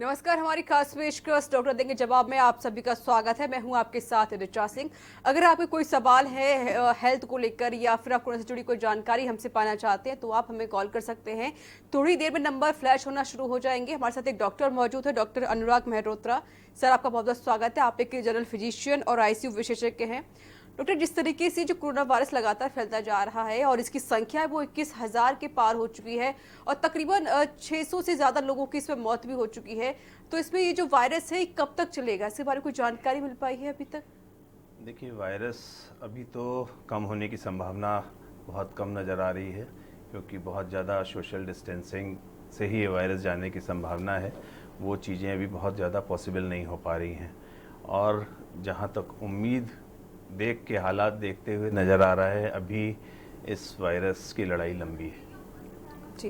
नमस्कार। हमारी खास पेशकश डॉक्टर देंगे जवाब में आप सभी का स्वागत है। मैं हूं आपके साथ ऋचा सिंह। अगर आपके कोई सवाल है हेल्थ को लेकर या फिर आप कोरोना से जुड़ी कोई जानकारी हमसे पाना चाहते हैं तो आप हमें कॉल कर सकते हैं। थोड़ी देर में नंबर फ्लैश होना शुरू हो जाएंगे। हमारे साथ एक डॉक्टर मौजूद है, डॉक्टर अनुराग मेहरोत्रा। सर, आपका बहुत बहुत स्वागत है। आप एक जनरल फिजिशियन और आईसीयू विशेषज्ञ हैं। डॉक्टर, जिस तरीके से जो कोरोना वायरस लगातार फैलता जा रहा है और इसकी संख्या है वो 21,000 के पार हो चुकी है और तकरीबन 600 से ज़्यादा लोगों की इसमें मौत भी हो चुकी है, तो इसमें ये जो वायरस है ये कब तक चलेगा? इसके बारे में कोई जानकारी मिल पाई है अभी तक? देखिए, वायरस अभी तो कम होने की संभावना बहुत कम नज़र आ रही है, क्योंकि बहुत ज़्यादा सोशल डिस्टेंसिंग से ही ये वायरस जाने की संभावना है। वो चीज़ें अभी बहुत ज़्यादा पॉसिबल नहीं हो पा रही हैं। और जहाँ तक उम्मीद देख के हालात देखते हुए नज़र आ रहा है, अभी इस वायरस की लड़ाई लंबी है। जी,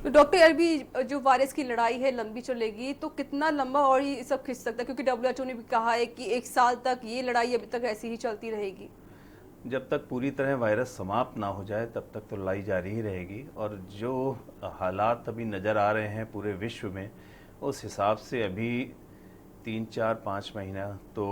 तो डॉक्टर, अभी जो वायरस की लड़ाई है लंबी चलेगी तो कितना लंबा और ये सब खिंच सकता है? क्योंकि डब्ल्यूएचओ ने भी कहा है कि 1 साल तक ये लड़ाई अभी तक ऐसी ही चलती रहेगी। जब तक पूरी तरह वायरस समाप्त ना हो जाए तब तक तो लड़ाई जारी ही रहेगी। और जो हालात अभी नज़र आ रहे हैं पूरे विश्व में, उस हिसाब से अभी 3 4 5 महीना तो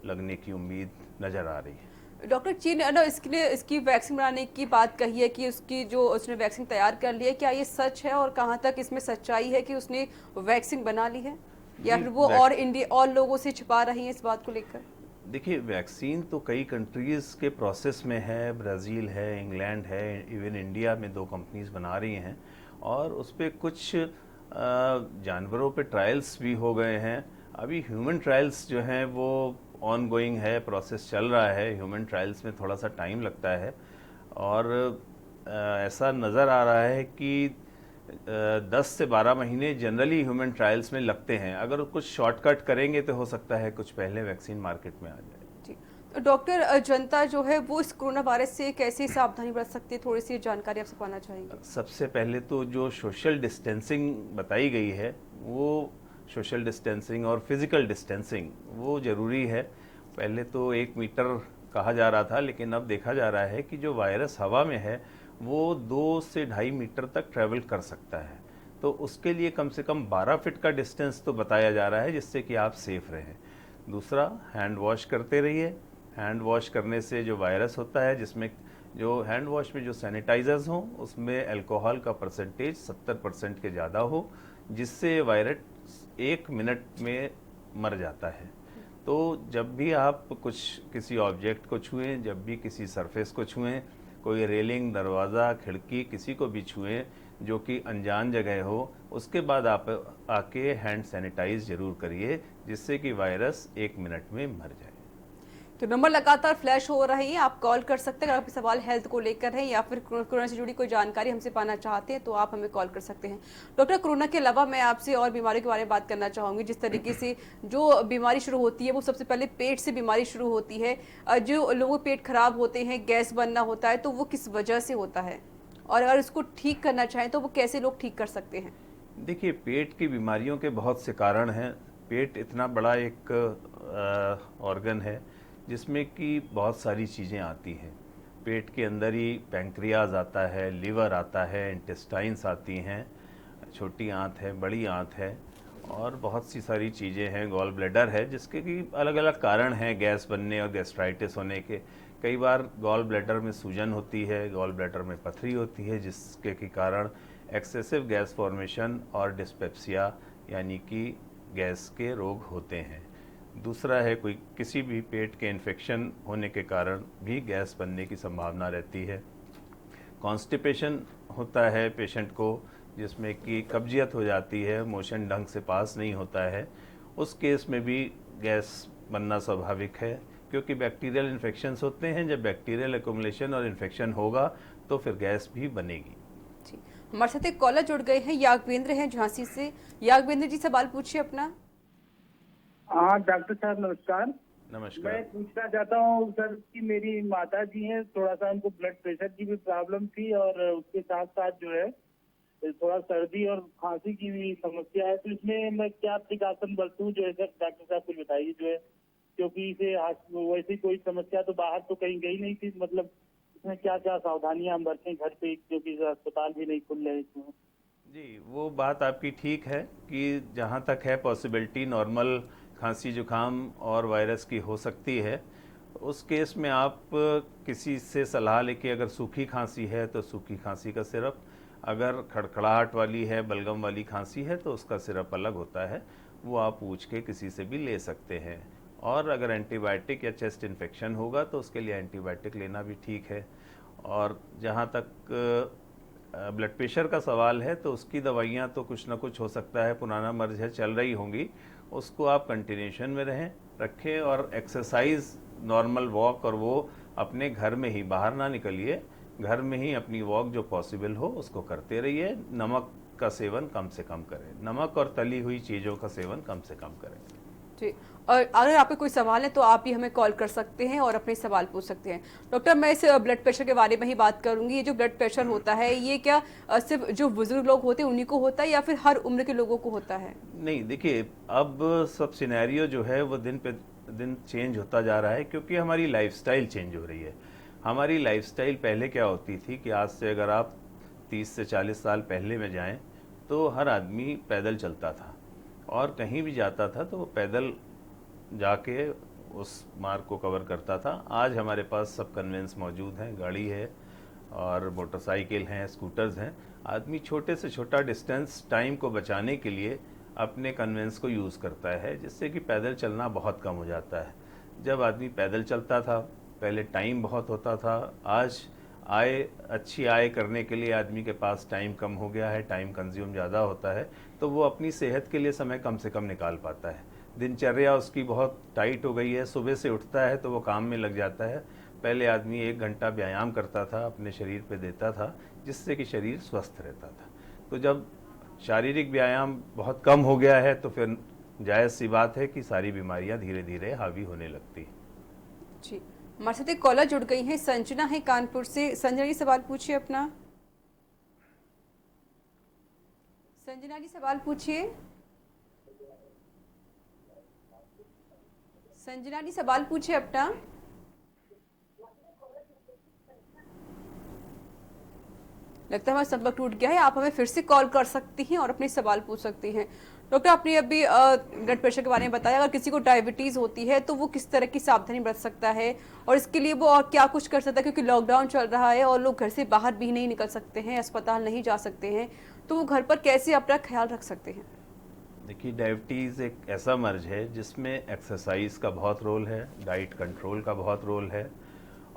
लगने की उम्मीद नज़र आ रही है। डॉक्टर, चीन है ना, इसके लिए इसकी वैक्सीन बनाने की बात कही है कि उसकी जो उसने वैक्सीन तैयार कर ली है, क्या ये सच है और कहाँ तक इसमें सच्चाई है कि उसने वैक्सीन बना ली है या जी, फिर वो और इंडिया और लोगों से छिपा रही है इस बात को लेकर? देखिए, वैक्सीन तो कई कंट्रीज़ के प्रोसेस में है। ब्राज़ील है, इंग्लैंड है, इवन इंडिया में 2 कंपनीज बना रही हैं। और उस पर कुछ जानवरों पे ट्रायल्स भी हो गए हैं। अभी ह्यूमन ट्रायल्स जो हैं वो ऑन गोइंग है, प्रोसेस चल रहा है। ह्यूमन ट्रायल्स में थोड़ा सा टाइम लगता है। और ऐसा नज़र आ रहा है कि 10 से 12 महीने जनरली ह्यूमन ट्रायल्स में लगते हैं। अगर कुछ शॉर्टकट करेंगे तो हो सकता है कुछ पहले वैक्सीन मार्केट में आ जाए। जी, तो डॉक्टर, जनता जो है वो इस कोरोना वायरस से कैसे सावधानी बरत सकती है? थोड़ी सी जानकारी आपसे पाना चाहेंगे। सबसे पहले तो जो सोशल डिस्टेंसिंग बताई गई है, वो सोशल डिस्टेंसिंग और फिज़िकल डिस्टेंसिंग वो ज़रूरी है। पहले तो 1 मीटर कहा जा रहा था, लेकिन अब देखा जा रहा है कि जो वायरस हवा में है वो 2 से 2.5 मीटर तक ट्रैवल कर सकता है। तो उसके लिए कम से कम 12 फीट का डिस्टेंस तो बताया जा रहा है, जिससे कि आप सेफ रहें। दूसरा, हैंड वॉश करते रहिए। हैंड वॉश करने से जो वायरस होता है, जिसमें जो हैंड वॉश में जो सैनिटाइजर्स हों उसमें अल्कोहल का परसेंटेज 70% के ज़्यादा हो, जिससे वायरस 1 मिनट में मर जाता है। तो जब भी आप कुछ किसी ऑब्जेक्ट को छुएं, जब भी किसी सरफेस को छुएं, कोई रेलिंग, दरवाज़ा, खिड़की, किसी को भी छुएं जो कि अनजान जगह हो, उसके बाद आप आके हैंड सैनिटाइज ज़रूर करिए, जिससे कि वायरस 1 मिनट में मर जाए। तो नंबर लगातार फ्लैश हो रहे हैं, आप कॉल कर सकते हैं। अगर आपके सवाल हेल्थ को लेकर है या फिर कोरोना से जुड़ी कोई जानकारी हमसे पाना चाहते हैं तो आप हमें कॉल कर सकते हैं। डॉक्टर, कोरोना के अलावा मैं आपसे और बीमारियों के बारे में बात करना चाहूँगी। जिस तरीके से जो बीमारी शुरू होती है वो सबसे पहले पेट से बीमारी शुरू होती है। जो लोगों के पेट खराब होते हैं, गैस बनना होता है, तो वो किस वजह से होता है और अगर उसको ठीक करना चाहें तो वो कैसे लोग ठीक कर सकते हैं? देखिए, पेट की बीमारियों के बहुत से कारण हैं। पेट इतना बड़ा एक ऑर्गन है जिसमें कि बहुत सारी चीज़ें आती हैं। पेट के अंदर ही पैंक्रियाज आता है, लिवर आता है, इंटेस्टाइन्स आती हैं, छोटी आंत है, बड़ी आंत है, और बहुत सी सारी चीज़ें हैं। गॉल ब्लैडर है, जिसके कि अलग अलग कारण हैं गैस बनने और गैस्ट्राइटिस होने के। कई बार गॉल ब्लैडर में सूजन होती है, गॉल ब्लैडर में पथरी होती है, जिसके के कारण एक्सेसिव गैस फॉर्मेशन और डिस्पेप्सिया यानी कि गैस के रोग होते हैं। दूसरा है कोई किसी भी पेट के इन्फेक्शन होने के कारण भी गैस बनने की संभावना रहती है। कॉन्स्टिपेशन होता है पेशेंट को, जिसमें कि कब्जियत हो जाती है, मोशन ढंग से पास नहीं होता है। उस केस में भी गैस बनना स्वाभाविक है, क्योंकि बैक्टीरियल इन्फेक्शंस होते हैं। जब बैक्टीरियल एक्युमुलेशन और इन्फेक्शन होगा तो फिर गैस भी बनेगी। जी, हमारे साथ एक कॉलर जुड़ गए हैं, यागवेंद्र हैं झांसी से। यागवेंद्र जी, सवाल पूछिए अपना। हाँ डॉक्टर साहब नमस्कार। मैं नमस्कार। पूछना चाहता हूँ सर कि मेरी माता जी हैं, थोड़ा सा उनको ब्लड प्रेशर की भी प्रॉब्लम थी और उसके साथ साथ जो है थोड़ा सर्दी और खांसी की भी समस्या है। तो इसमें मैं क्या प्रिकॉशन बरतूं जो है सर, डॉक्टर साहब कुछ बताइए जो है, क्योंकि इसे वैसी कोई समस्या तो बाहर तो कहीं गई नहीं थी। मतलब इसमें क्या क्या सावधानियां हम बरतें घर पे, क्योंकि अस्पताल भी नहीं खुल रहे इसमें। जी, वो बात आपकी ठीक है कि जहाँ तक है पॉसिबिलिटी नॉर्मल खांसी जुकाम और वायरस की हो सकती है, उस केस में आप किसी से सलाह लेके, अगर सूखी खांसी है तो सूखी खांसी का सिरप, अगर खड़खड़ाहट वाली है, बलगम वाली खांसी है तो उसका सिरप अलग होता है, वो आप पूछ के किसी से भी ले सकते हैं। और अगर एंटीबायोटिक या चेस्ट इन्फेक्शन होगा तो उसके लिए एंटीबायोटिक लेना भी ठीक है। और जहाँ तक ब्लड प्रेशर का सवाल है तो उसकी दवाइयाँ तो कुछ ना कुछ हो सकता है, पुराना मर्ज है, चल रही होंगी, उसको आप कंटिन्यूशन में रखें और एक्सरसाइज, नॉर्मल वॉक, और वो अपने घर में ही, बाहर ना निकलिए, घर में ही अपनी वॉक जो पॉसिबल हो उसको करते रहिए। नमक का सेवन कम से कम करें, नमक और तली हुई चीज़ों का सेवन कम से कम करें। जी, और अगर आपके कोई सवाल है तो आप भी हमें कॉल कर सकते हैं और अपने सवाल पूछ सकते हैं। डॉक्टर, मैं इस ब्लड प्रेशर के बारे में ही बात करूंगी। ये जो ब्लड प्रेशर होता है, ये क्या सिर्फ जो बुजुर्ग लोग होते हैं उन्हीं को होता है या फिर हर उम्र के लोगों को होता है? नहीं, देखिए, अब सब सिनेरियो जो है वो दिन पे दिन चेंज होता जा रहा है, क्योंकि हमारी लाइफस्टाइल चेंज हो रही है। हमारी लाइफस्टाइल पहले क्या होती थी कि आज से अगर आप 30 से 40 साल पहले में जाएं तो हर आदमी पैदल चलता था और कहीं भी जाता था तो वो पैदल जाके उस मार्ग को कवर करता था। आज हमारे पास सब कन्वेंस मौजूद हैं, गाड़ी है और मोटरसाइकिल हैं, स्कूटर्स हैं। आदमी छोटे से छोटा डिस्टेंस टाइम को बचाने के लिए अपने कन्वेंस को यूज़ करता है, जिससे कि पैदल चलना बहुत कम हो जाता है। जब आदमी पैदल चलता था, पहले टाइम बहुत होता था। आज अच्छी आय करने के लिए आदमी के पास टाइम कम हो गया है, टाइम कंज्यूम ज़्यादा होता है, तो वो अपनी सेहत के लिए समय कम से कम निकाल पाता है। दिनचर्या उसकी बहुत टाइट हो गई है, सुबह से उठता है तो वो काम में लग जाता है। पहले आदमी 1 घंटा व्यायाम करता था, अपने शरीर पे देता था, जिससे कि शरीर स्वस्थ रहता था। तो जब शारीरिक व्यायाम बहुत कम हो गया है तो फिर जायज़ सी बात है कि सारी बीमारियां धीरे धीरे हावी होने लगती हैं। जी, हमारे साथ एक कॉलर जुड़ गई है, संजना है कानपुर से। संजना जी, सवाल पूछिए अपना। संजना जी, सवाल पूछिए। संजना जी, सवाल पूछिए अपना। लगता है हमारा संपर्क टूट गया है। आप हमें फिर से कॉल कर सकती हैं और अपने सवाल पूछ सकती हैं। डॉक्टर, आपने अभी ब्लड प्रेशर के बारे में बताया। अगर किसी को डायबिटीज़ होती है तो वो किस तरह की सावधानी बरत सकता है और इसके लिए वो और क्या कुछ कर सकता है, क्योंकि लॉकडाउन चल रहा है और लोग घर से बाहर भी नहीं निकल सकते हैं, अस्पताल नहीं जा सकते हैं, तो वो घर पर कैसे अपना ख्याल रख सकते हैं? देखिए, डायबिटीज़ एक ऐसा मर्ज है जिसमें एक्सरसाइज का बहुत रोल है, डाइट कंट्रोल का बहुत रोल है,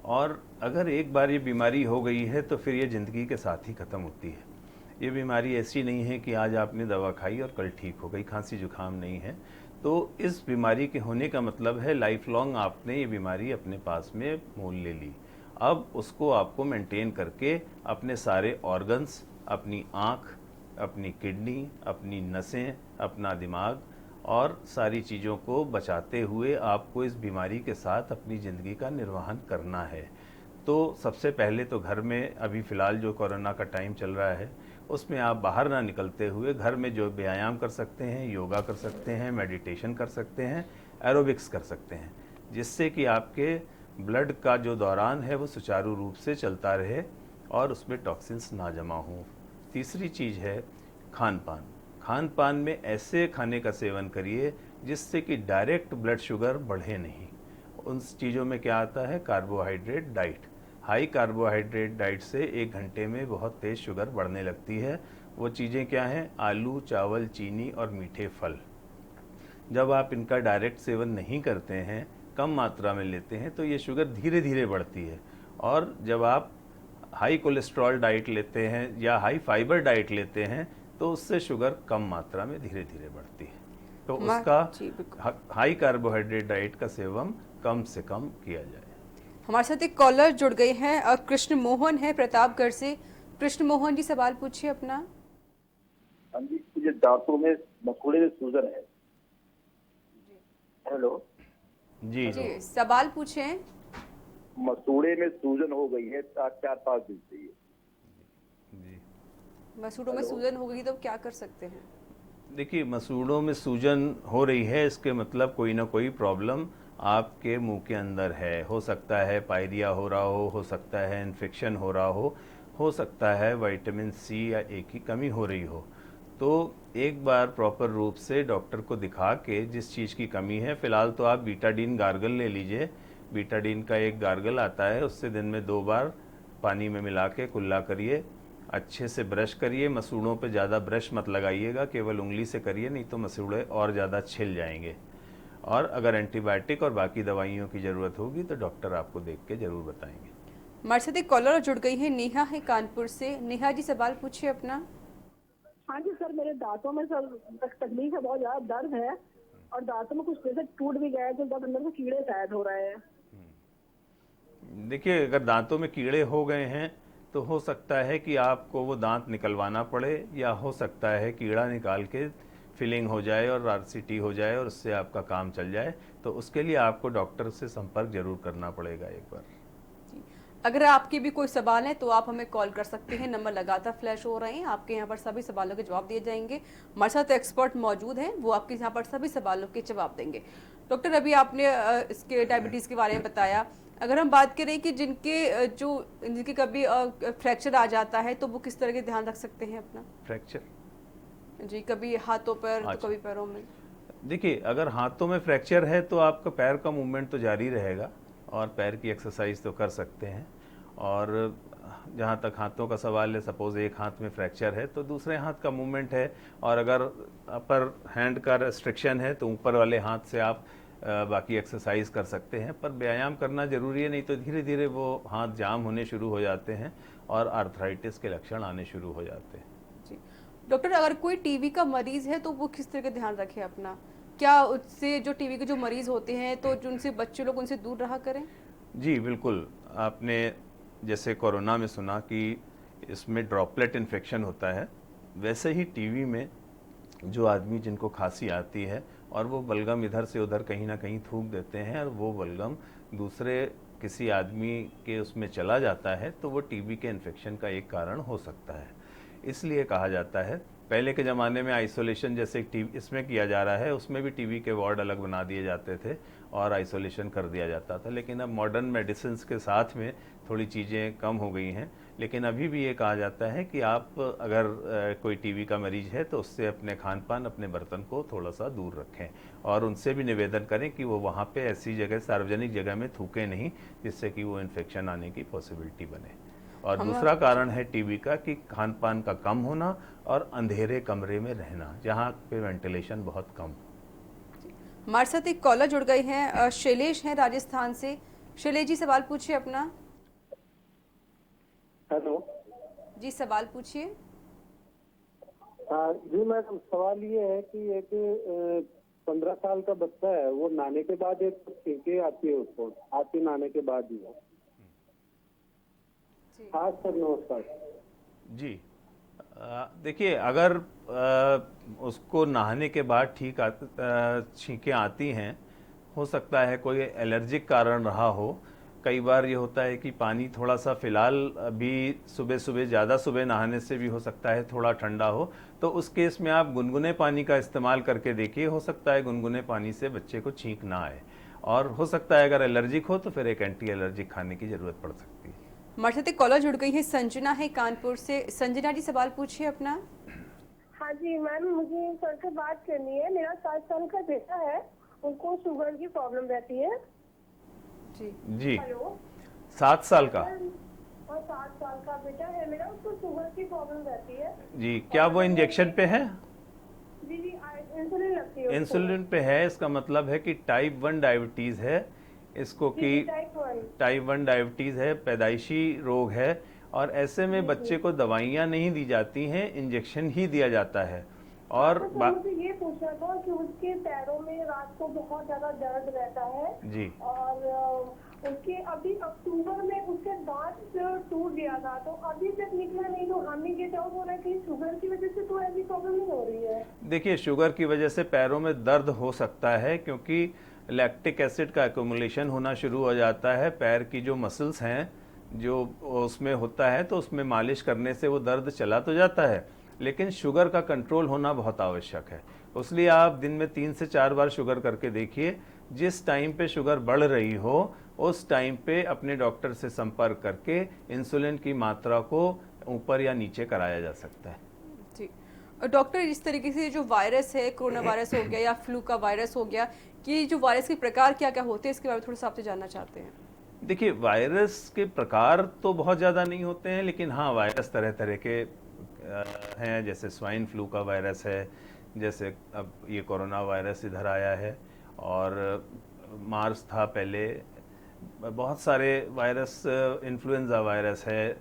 और अगर एक बार ये बीमारी हो गई है तो फिर ये ज़िंदगी के साथ ही ख़त्म होती है। ये बीमारी ऐसी नहीं है कि आज आपने दवा खाई और कल ठीक हो गई, खांसी जुकाम नहीं है। तो इस बीमारी के होने का मतलब है लाइफ लॉन्ग आपने ये बीमारी अपने पास में मोल ले ली। अब उसको आपको मेंटेन करके अपने सारे ऑर्गन्स, अपनी आँख, अपनी किडनी, अपनी नसें, अपना दिमाग और सारी चीज़ों को बचाते हुए आपको इस बीमारी के साथ अपनी ज़िंदगी का निर्वहन करना है। तो सबसे पहले तो घर में, अभी फ़िलहाल जो कोरोना का टाइम चल रहा है उसमें आप बाहर ना निकलते हुए घर में जो व्यायाम कर सकते हैं, योगा कर सकते हैं, मेडिटेशन कर सकते हैं, एरोबिक्स कर सकते हैं, जिससे कि आपके ब्लड का जो दौरान है वो सुचारू रूप से चलता रहे और उसमें टॉक्सिन्स ना जमा हों। तीसरी चीज़ है खान पान। खान पान में ऐसे खाने का सेवन करिए जिससे कि डायरेक्ट ब्लड शुगर बढ़े नहीं। उन चीज़ों में क्या आता है, carbohydrate diet. High carbohydrate diet से 1 घंटे में बहुत तेज़ शुगर बढ़ने लगती है। वो चीज़ें क्या हैं, आलू, चावल, चीनी और मीठे फल। जब आप इनका डायरेक्ट सेवन नहीं करते हैं, कम मात्रा में लेते हैं, तो ये शुगर धीरे धीरे बढ़ती है। और जब आप हाई कोलेस्ट्रॉल डाइट लेते हैं या हाई फाइबर डाइट लेते हैं तो उससे शुगर कम मात्रा में धीरे धीरे बढ़ती है। तो उसका हाई कार्बोहाइड्रेट डाइट का सेवन कम से कम किया जाए। हमारे साथ एक कॉलर जुड़ गए हैं, कृष्ण मोहन है प्रतापगढ़ से। कृष्ण मोहन जी, सवाल पूछिए अपना। हाँ जी, मुझे दांतों में मसूड़े में सूजन है। हेलो जी जी, सवाल पूछें। मसूड़े में सूजन हो गई है 4-5 दिन से। जी, मसूड़ों में सूजन हो गई तो क्या कर सकते हैं? देखिए, मसूड़ों में सूजन हो रही है, इसके मतलब कोई ना कोई प्रॉब्लम आपके मुंह के अंदर है। हो सकता है पायरिया हो रहा हो सकता है इन्फेक्शन हो रहा हो हो सकता है विटामिन सी या ए की कमी हो रही हो। तो एक बार प्रॉपर रूप से डॉक्टर को दिखा के जिस चीज़ की कमी है, फ़िलहाल तो आप बीटाडीन गार्गल ले लीजिए। बीटाडीन का एक गार्गल आता है, उससे दिन में 2 बार पानी में मिला के कुल्ला करिए। अच्छे से ब्रश करिए, मसूड़ों पे ज़्यादा ब्रश मत लगाइएगा, केवल उंगली से करिए, नहीं तो मसूड़े और ज़्यादा छिल जाएंगे। और अगर एंटीबायोटिक और बाकी दवाइयों की ज़रूरत होगी तो डॉक्टर आपको देख के ज़रूर बताएंगे। हमारे साथ एक कॉलर जुड़ गई है, नेहा है कानपुर से। नेहा जी सवाल पूछिए अपना। हाँ जी सर, मेरे दांतों में सर तकलीफ है, बहुत ज्यादा दर्द है और दांतों में कुछ जैसे टूट भी गया है तो दांत अंदर से कीड़े शायद हो रहे हैं। देखिए, अगर दांतों में कीड़े हो गए हैं तो हो सकता है कि आपको वो दांत निकलवाना पड़े, या हो सकता है कीड़ा निकाल के फिलिंग हो जाए और आरसीटी हो जाए और उससे आपका काम चल जाए। तो उसके लिए आपको डॉक्टर से संपर्क जरूर करना पड़ेगा एक बार। अगर आपके भी कोई सवाल है तो आप हमें कॉल कर सकते हैं, नंबर लगातार फ्लैश हो रहे हैं, आपके यहाँ पर सभी सवालों के जवाब दिए जाएंगे। हमारे साथ एक्सपर्ट मौजूद हैं, वो आपके यहाँ पर सभी सवालों के जवाब देंगे। डॉक्टर, अभी आपने इसके डायबिटीज़ के बारे में बताया। अगर हम बात करें कि जिनके कभी फ्रैक्चर आ जाता है तो वो किस तरह के ध्यान रख सकते हैं अपना? फ्रैक्चर जी, कभी हाथों पर अच्छा। तो कभी पैरों में। देखिए, अगर हाथों में फ्रैक्चर है तो आपका पैर का मूवमेंट तो जारी रहेगा और पैर की एक्सरसाइज तो कर सकते हैं। और जहाँ तक हाथों का सवाल है, सपोज एक हाथ में फ्रैक्चर है तो दूसरे हाथ का मूवमेंट है, और अगर अपर हैंड का रेस्ट्रिक्शन है तो ऊपर वाले हाथ से आप बाकी एक्सरसाइज कर सकते हैं। पर व्यायाम करना जरूरी है, नहीं तो धीरे धीरे वो हाथ जाम होने शुरू हो जाते हैं और आर्थराइटिस के लक्षण आने शुरू हो जाते हैं। जी डॉक्टर, अगर कोई टीबी का मरीज है तो वो किस तरह का ध्यान रखे अपना? क्या उससे जो टीबी के जो मरीज होते हैं तो जिनसे बच्चे लोग उनसे दूर रहा करें? जी बिल्कुल। आपने जैसे कोरोना में सुना कि इसमें ड्रॉपलेट इन्फेक्शन होता है, वैसे ही टीबी में जो आदमी जिनको खांसी आती है और वो बलगम इधर से उधर कहीं ना कहीं थूक देते हैं और वो बलगम दूसरे किसी आदमी के उसमें चला जाता है, तो वो टीबी के इन्फेक्शन का एक कारण हो सकता है। इसलिए कहा जाता है, पहले के ज़माने में आइसोलेशन जैसे टीबी इसमें किया जा रहा है, उसमें भी टीबी के वार्ड अलग बना दिए जाते थे और आइसोलेशन कर दिया जाता था। लेकिन अब मॉडर्न मेडिसिन के साथ में थोड़ी चीज़ें कम हो गई हैं। लेकिन अभी भी ये कहा जाता है कि आप अगर कोई टीबी का मरीज है तो उससे अपने खान पान, अपने बर्तन को थोड़ा सा दूर रखें और उनसे भी निवेदन करें कि वो वहाँ पे ऐसी जगह, सार्वजनिक जगह में थूकें नहीं, जिससे कि वो इन्फेक्शन आने की पॉसिबिलिटी बने। और दूसरा कारण है टीबी का कि खान पान का कम होना और अंधेरे कमरे में रहना जहाँ पे वेंटिलेशन बहुत कम। हमारे साथ एक कॉलर जुड़ गए हैं, शैलेश हैं राजस्थान से। शैलेश जी सवाल पूछिए अपना। हेलो जी सवाल पूछिए। हाँ जी मैडम, सवाल ये है कि एक 15 साल का बच्चा है, वो नहाने के बाद एक छींके आती है उसको, आती नहाने के बाद ही है। हाँ सर, नमस्कार जी। देखिए, अगर उसको नहाने के बाद ठीक छींकें आती हैं, हो सकता है कोई एलर्जिक कारण रहा हो। कई बार ये होता है कि पानी थोड़ा सा, फिलहाल अभी सुबह सुबह, ज़्यादा सुबह नहाने से भी हो सकता है थोड़ा ठंडा हो, तो उस केस में आप गुनगुने पानी का इस्तेमाल करके देखिए। हो सकता है गुनगुने पानी से बच्चे को छींक ना आए, और हो सकता है अगर एलर्जिक हो तो फिर एक एंटी एलर्जिक खाने की ज़रूरत पड़ सकती है। हमारे साथ एक कॉलर जुड़ गई है, संजना है कानपुर से। संजना जी सवाल पूछिए अपना। हाँ जी मैम, मुझे सर से बात करनी है। मेरा 7 साल का बेटा है, उनको शुगर की प्रॉब्लम रहती है। जी। हेलो, 7 साल का? और 7 साल का बेटा है मेरा, उसको शुगर की प्रॉब्लम रहती है। जी, क्या वो इंजेक्शन पे है? जी जी, इंसुलिन लगती है। इंसुलिन पे है, इसका मतलब है कि टाइप 1 डायबिटीज़ है इसको, कि टाइप 1 डायबिटीज़ है, पैदाइशी रोग है। और ऐसे में बच्चे को दवाइयाँ नहीं दी जाती हैं, इंजेक्शन ही दिया जाता है। और मुझे ये पूछना था कि उसके पैरों में रात को बहुत ज्यादा दर्द रहता है जी, और उसके अभी अक्टूबर में उसके दांत टूट गया था, तो अभी तक निकला नहीं। तो हमें ये डाउट हो रहा है कि शुगर की वजह से तो ऐसी प्रॉब्लम नहीं हो रही है। देखिए, शुगर की वजह से पैरों में दर्द हो सकता है क्योंकि लैक्टिक एसिड का एक्युमुलेशन होना शुरू हो जाता है। पैर की जो मसल्स हैं जो उसमें होता है, तो उसमें मालिश करने से वो दर्द चला तो जाता है, लेकिन शुगर का कंट्रोल होना बहुत आवश्यक है। इसलिए आप दिन में 3 से 4 बार शुगर करके देखिए। जिस टाइम पे शुगर बढ़ रही हो उस टाइम पे अपने डॉक्टर से संपर्क करके इंसुलिन की मात्रा को ऊपर या नीचे कराया जा सकता है। जी डॉक्टर, इस तरीके से जो वायरस है, कोरोना वायरस हो गया या फ्लू का वायरस हो गया, कि जो वायरस के प्रकार क्या क्या होते हैं, इसके बारे में थोड़ा सा आपसे जानना चाहते हैं। देखिए, वायरस के प्रकार तो बहुत ज़्यादा नहीं होते हैं, लेकिन हाँ, वायरस तरह तरह के हैं। जैसे स्वाइन फ्लू का वायरस है, जैसे अब ये कोरोना वायरस इधर आया है, और मार्स था पहले। बहुत सारे वायरस, इन्फ्लुएंजा वायरस है,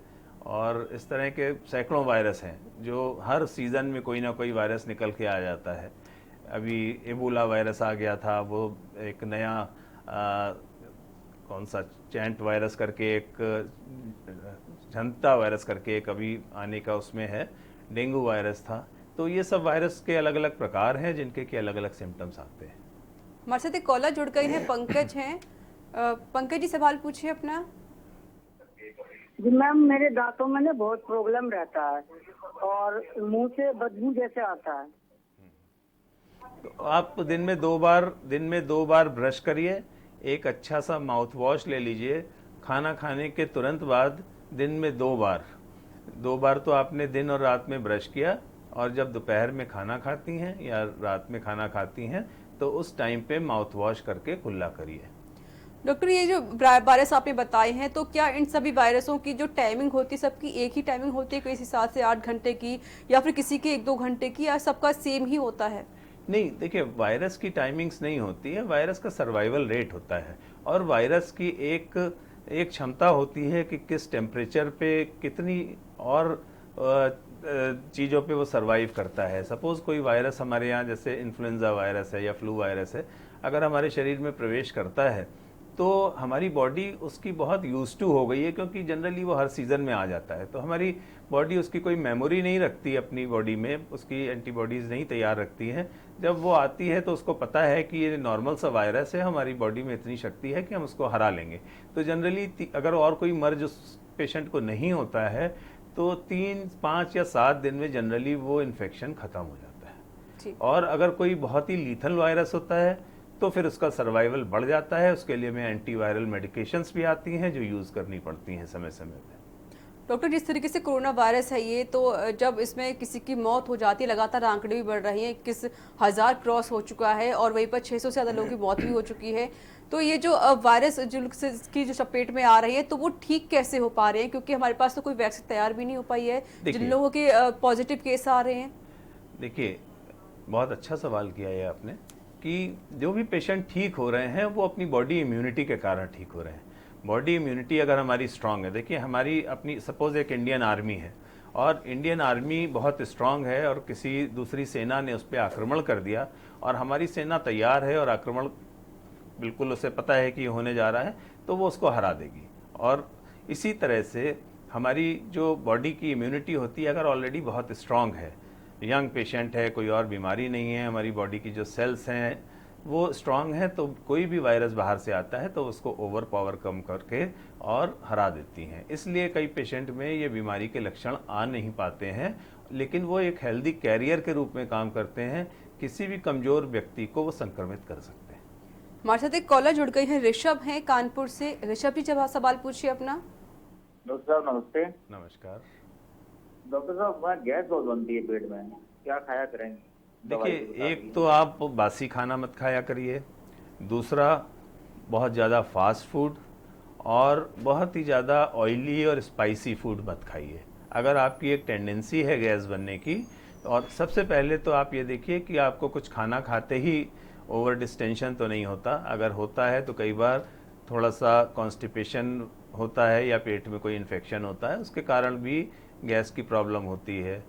और इस तरह के सैकड़ों वायरस हैं जो हर सीज़न में कोई ना कोई वायरस निकल के आ जाता है। अभी एबोला वायरस आ गया था, वो एक नया कौन सा चैंट वायरस करके, एक जनता वायरस करके एक अभी आने का उसमें है, डेंगू वायरस था। तो ये सब वायरस के अलग अलग प्रकार हैं जिनके के अलग अलग सिम्टम्स आते हैं। हमारे साथ एक कॉलर जुड़ गई है, पंकज हैं। पंकज जी, सवाल पूछिए अपना। जी मैम, मेरे दांतों में ना बहुत प्रॉब्लम रहता है और मुंह से बदबू जैसे आता है। तो आप दिन में दो बार ब्रश करिए, एक अच्छा सा माउथ वॉश ले लीजिए। खाना खाने के तुरंत बाद दिन में दो बार तो आपने दिन और रात में ब्रश किया, और जब दोपहर में खाना खाती हैं या रात में खाना खाती हैं तो उस टाइम पे माउथ वॉश करके कुल्ला करिए। डॉक्टर, ये जो वायरस आपने बताए हैं, तो क्या इन सभी वायरसों की जो टाइमिंग होती है, सबकी एक ही टाइमिंग होती है, किसी 7 से 8 घंटे की, या फिर किसी के 1-2 घंटे की, या सबका सेम ही होता है? नहीं, देखिए, वायरस की टाइमिंग्स नहीं होती है, वायरस का सर्वाइवल रेट होता है। और वायरस की एक क्षमता होती है कि किस टेम्परेचर पे कितनी और चीज़ों पे वो सरवाइव करता है। सपोज़ कोई वायरस हमारे यहाँ, जैसे इन्फ्लुएंजा वायरस है या फ्लू वायरस है, अगर हमारे शरीर में प्रवेश करता है तो हमारी बॉडी उसकी बहुत यूज टू हो गई है, क्योंकि जनरली वो हर सीज़न में आ जाता है। तो हमारी बॉडी उसकी कोई मेमोरी नहीं रखती अपनी बॉडी में, उसकी एंटीबॉडीज़ नहीं तैयार रखती हैं। जब वो आती है तो उसको पता है कि ये नॉर्मल सा वायरस है, हमारी बॉडी में इतनी शक्ति है कि हम उसको हरा लेंगे। तो जनरली अगर और कोई मर्ज उस पेशेंट को नहीं होता है तो 3, 5 या 7 दिन में जनरली वो इन्फेक्शन ख़त्म हो जाता है। और अगर कोई बहुत ही लीथल वायरस होता है तो फिर उसका सर्वाइवल बढ़ जाता है। उसके लिए में एंटीवायरल मेडिकेशंस भी आती हैं जो यूज़ करनी पड़ती हैं समय समय पर। डॉक्टर, जिस तरीके से कोरोना वायरस है ये, तो जब इसमें किसी की मौत हो जाती है, लगातार आंकड़े भी बढ़ रहे हैं, 21,000 क्रॉस हो चुका है, और वहीं पर 600 से ज़्यादा लोगों की मौत भी हो चुकी है। तो ये जो वायरस की जो चपेट में आ रही है, तो वो ठीक कैसे हो पा रहे हैं? क्योंकि हमारे पास तो कोई वैक्सीन तैयार भी नहीं हो पाई है, जिन लोगों के पॉजिटिव केस आ रहे हैं। देखिए, बहुत अच्छा सवाल किया है आपने, कि जो भी पेशेंट ठीक हो रहे हैं वो अपनी बॉडी इम्यूनिटी के कारण ठीक हो रहे हैं। बॉडी इम्यूनिटी अगर हमारी स्ट्रांग है, देखिए हमारी अपनी, सपोज एक इंडियन आर्मी है, और इंडियन आर्मी बहुत स्ट्रांग है, और किसी दूसरी सेना ने उस पर आक्रमण कर दिया, और हमारी सेना तैयार है और आक्रमण बिल्कुल उसे पता है कि ये होने जा रहा है, तो वो उसको हरा देगी। और इसी तरह से हमारी जो बॉडी की इम्यूनिटी होती है, अगर ऑलरेडी बहुत स्ट्रांग है, यंग पेशेंट है, कोई और बीमारी नहीं है, हमारी बॉडी की जो सेल्स हैं वो स्ट्रांग है, तो कोई भी वायरस बाहर से आता है तो उसको ओवर पावर कम करके और हरा देती हैं। इसलिए कई पेशेंट में ये बीमारी के लक्षण आ नहीं पाते हैं, लेकिन वो एक हेल्दी कैरियर के रूप में काम करते हैं। किसी भी कमज़ोर व्यक्ति को वो संक्रमित कर सकते हैं। हमारे साथ एक कॉलर जुड़ गई है, ऋषभ हैं कानपुर से। ऋषभ जी, जब सवाल पूछिए अपना। डॉक्टर साहब नमस्ते। नमस्कार। डॉक्टर साहब, मैं गैस बहुत बनती है पेट में, क्या खाया करेंगे? देखिए, एक तो आप बासी खाना मत खाया करिए, दूसरा बहुत ज़्यादा फास्ट फूड और बहुत ही ज़्यादा ऑयली और स्पाइसी फूड मत खाइए। अगर आपकी एक टेंडेंसी है गैस बनने की, और सबसे पहले तो आप ये देखिए कि आपको कुछ खाना खाते ही ओवर डिस्टेंशन तो नहीं होता। अगर होता है तो कई बार थोड़ा सा कॉन्स्टिपेशन होता है या पेट में कोई इन्फेक्शन होता है, उसके कारण भी गैस की प्रॉब्लम होती है।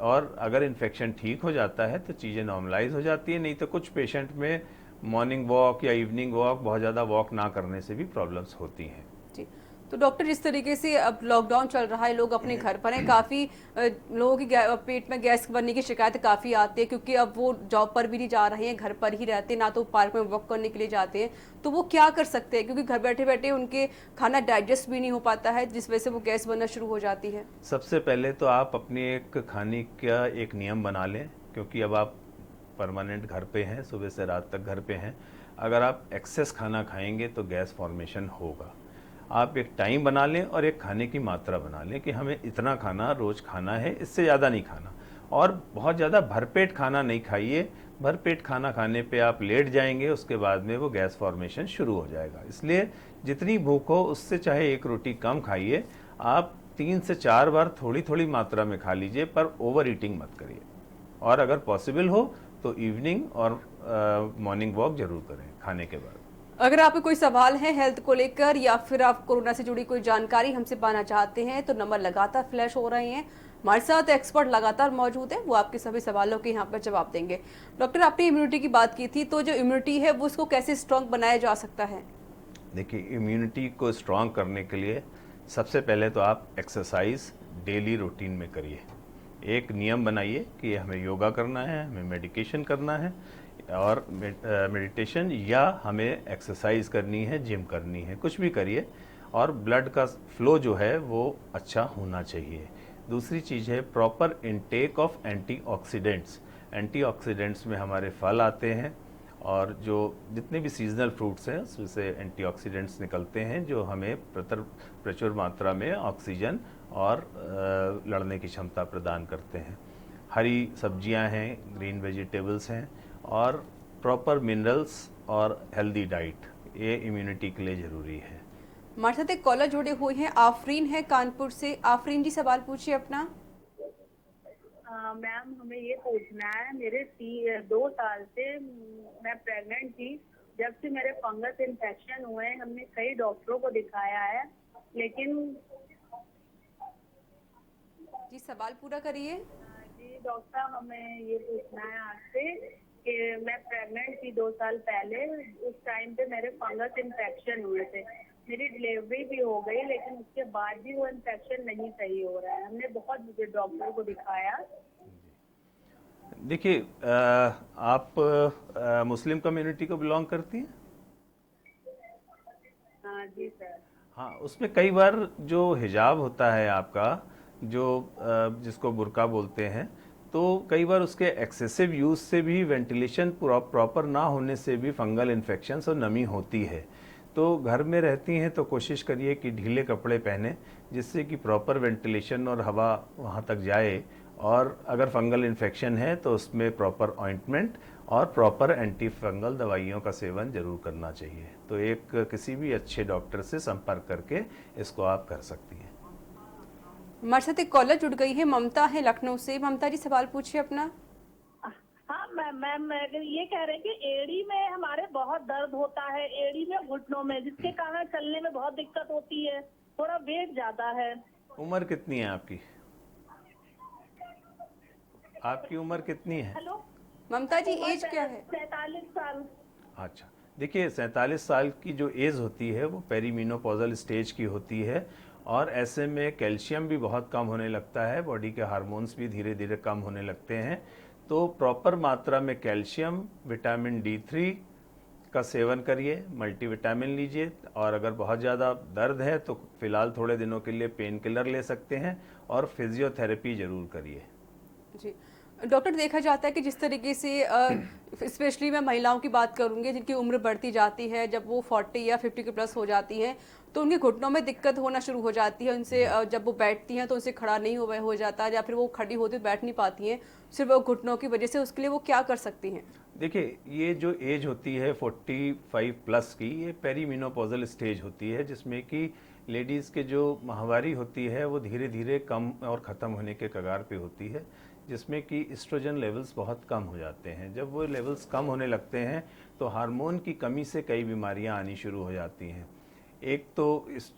और अगर इन्फेक्शन ठीक हो जाता है तो चीज़ें नॉर्मलाइज हो जाती है। नहीं तो कुछ पेशेंट में मॉर्निंग वॉक या इवनिंग वॉक, बहुत ज़्यादा वॉक ना करने से भी प्रॉब्लम्स होती हैं। जी, तो डॉक्टर, जिस तरीके से अब लॉकडाउन चल रहा है, लोग अपने घर पर हैं, काफ़ी लोगों की पेट में गैस बनने की शिकायत काफ़ी आती है, क्योंकि अब वो जॉब पर भी नहीं जा रहे हैं, घर पर ही रहते हैं, ना तो पार्क में वॉक करने के लिए जाते हैं। तो वो क्या कर सकते हैं? क्योंकि घर बैठे बैठे उनके खाना डाइजेस्ट भी नहीं हो पाता है, जिस वजह से वो गैस बनना शुरू हो जाती है। सबसे पहले तो आप अपने एक खाने का एक नियम बना लें, क्योंकि अब आप परमानेंट घर पे हैं, सुबह से रात तक घर पे हैं। अगर आप एक्सेस खाना खाएंगे तो गैस फॉर्मेशन होगा। आप एक टाइम बना लें और एक खाने की मात्रा बना लें कि हमें इतना खाना रोज़ खाना है, इससे ज़्यादा नहीं खाना। और बहुत ज़्यादा भरपेट खाना नहीं खाइए। भरपेट खाना खाने पे आप लेट जाएंगे, उसके बाद में वो गैस फॉर्मेशन शुरू हो जाएगा। इसलिए जितनी भूख हो उससे चाहे एक रोटी कम खाइए, आप 3 से 4 बार थोड़ी थोड़ी मात्रा में खा लीजिए, पर ओवर ईटिंग मत करिए। और अगर पॉसिबल हो तो इवनिंग और मॉर्निंग वॉक जरूर करें खाने के बाद। अगर आपके कोई सवाल है हेल्थ को लेकर या फिर आप कोरोना से जुड़ी कोई जानकारी हमसे पाना चाहते हैं तो नंबर लगातार फ्लैश हो रहे हैं। हमारे साथ एक्सपर्ट लगातार मौजूद हैं, वो आपके सभी सवालों के यहाँ पर जवाब देंगे। डॉक्टर, आपने इम्यूनिटी की बात की थी, तो जो इम्यूनिटी है वो उसको कैसे स्ट्रॉन्ग बनाया जा सकता है? देखिए, इम्यूनिटी को स्ट्रॉन्ग करने के लिए सबसे पहले तो आप एक्सरसाइज डेली रूटीन में करिए। एक नियम बनाइए कि हमें योगा करना है, हमें मेडिकेशन करना है और मेडिटेशन, या हमें एक्सरसाइज करनी है, जिम करनी है, कुछ भी करिए। और ब्लड का फ्लो जो है वो अच्छा होना चाहिए। दूसरी चीज़ है proper intake of antioxidants. Antioxidants में हमारे फल आते हैं और जो जितने भी सीजनल फ्रूट्स हैं उसमें से एंटीऑक्सीडेंट्स निकलते हैं जो हमें प्रचुर मात्रा में ऑक्सीजन और लड़ने की क्षमता प्रदान करते हैं। हरी सब्जियां हैं, ग्रीन वेजिटेबल्स हैं और प्रॉपर मिनरल्स और हेल्दी डाइट, ये इम्यूनिटी के लिए ज़रूरी है। हमारे साथ एक कॉलर जुड़े हुए हैं, आफरीन है कानपुर से। आफरीन जी, सवाल पूछिए अपना। मैम, हमें ये पूछना है, मेरे 2 साल से मैं प्रेग्नेंट थी। जब से मेरे फंगस इन्फेक्शन हुए, हमने कई डॉक्टरों को दिखाया है, लेकिन जी सवाल पूरा करिए। जी डॉक्टर साहब, हमें ये पूछना है आपसे कि मैं प्रेग्नेंट थी 2 साल पहले। उस टाइम पे मेरे फंगस इन्फेक्शन हुए थे। मेरी डिलीवरी भी हो गई, लेकिन उसके बाद भी वो इन्फेक्शन नहीं सही हो रहा है। हमने बहुत डॉक्टर को दिखाया। देखिए, आप मुस्लिम कम्युनिटी को बिलोंग करती हैं? हाँ जी सर। हाँ, उसमें कई बार जो हिजाब होता है आपका, जो जिसको बुर्का बोलते हैं, तो कई बार उसके एक्सेसिव यूज़ से भी, वेंटिलेशन प्रॉपर ना होने से भी फंगल इन्फेक्शंस और नमी होती है। तो घर में रहती हैं तो कोशिश करिए कि ढीले कपड़े पहने, जिससे कि प्रॉपर वेंटिलेशन और हवा वहाँ तक जाए। और अगर फंगल इन्फेक्शन है तो उसमें प्रॉपर ऑइंटमेंट और प्रॉपर एंटी फंगल दवाइयों का सेवन जरूर करना चाहिए। तो एक किसी भी अच्छे डॉक्टर से संपर्क करके इसको आप कर सकती हैं। हमारे साथ एक कॉलर जुड़ गई है, ममता है लखनऊ से। ममता जी, सवाल पूछिए अपना। हाँ मैम, ये कह रहे हैं कि एड़ी में हमारे बहुत दर्द होता है, एड़ी में घुटनों में, जिसके कारण चलने में बहुत दिक्कत होती है। थोड़ा वेट ज्यादा है। उम्र कितनी है आपकी? आपकी उम्र कितनी है? हेलो ममता जी, एज क्या है? 47 साल। अच्छा, देखिए 47 साल की जो एज होती है वो पेरीमेनोपॉजल स्टेज की होती है और ऐसे में कैल्शियम भी बहुत कम होने लगता है, बॉडी के हार्मोन्स भी धीरे धीरे कम होने लगते हैं। तो प्रॉपर मात्रा में कैल्शियम, विटामिन D3 का सेवन करिए, मल्टीविटामिन लीजिए। और अगर बहुत ज़्यादा दर्द है तो फिलहाल थोड़े दिनों के लिए पेन किलर ले सकते हैं और फिजियोथेरेपी ज़रूर करिए। जी डॉक्टर, देखा जाता है कि जिस तरीके से स्पेशली मैं महिलाओं की बात करूंगी जिनकी उम्र बढ़ती जाती है, जब वो 40 या 50 के प्लस हो जाती हैं तो उनके घुटनों में दिक्कत होना शुरू हो जाती है। उनसे जब वो बैठती हैं तो उनसे खड़ा नहीं हो जाता, या फिर वो खड़ी होती बैठ नहीं पाती हैं सिर्फ वो घुटनों की वजह से। उसके लिए वो क्या कर सकती हैं? देखिए, ये जो एज होती है 45 प्लस की, ये पेरीमेनोपॉजल स्टेज होती है, जिसमें कि लेडीज़ के जो माहवारी होती है वो धीरे धीरे कम और ख़त्म होने के कगार पे होती है, जिसमें कि एस्ट्रोजन लेवल्स बहुत कम हो जाते हैं। जब वो लेवल्स कम होने लगते हैं तो हार्मोन की कमी से कई बीमारियां आनी शुरू हो जाती हैं। एक तो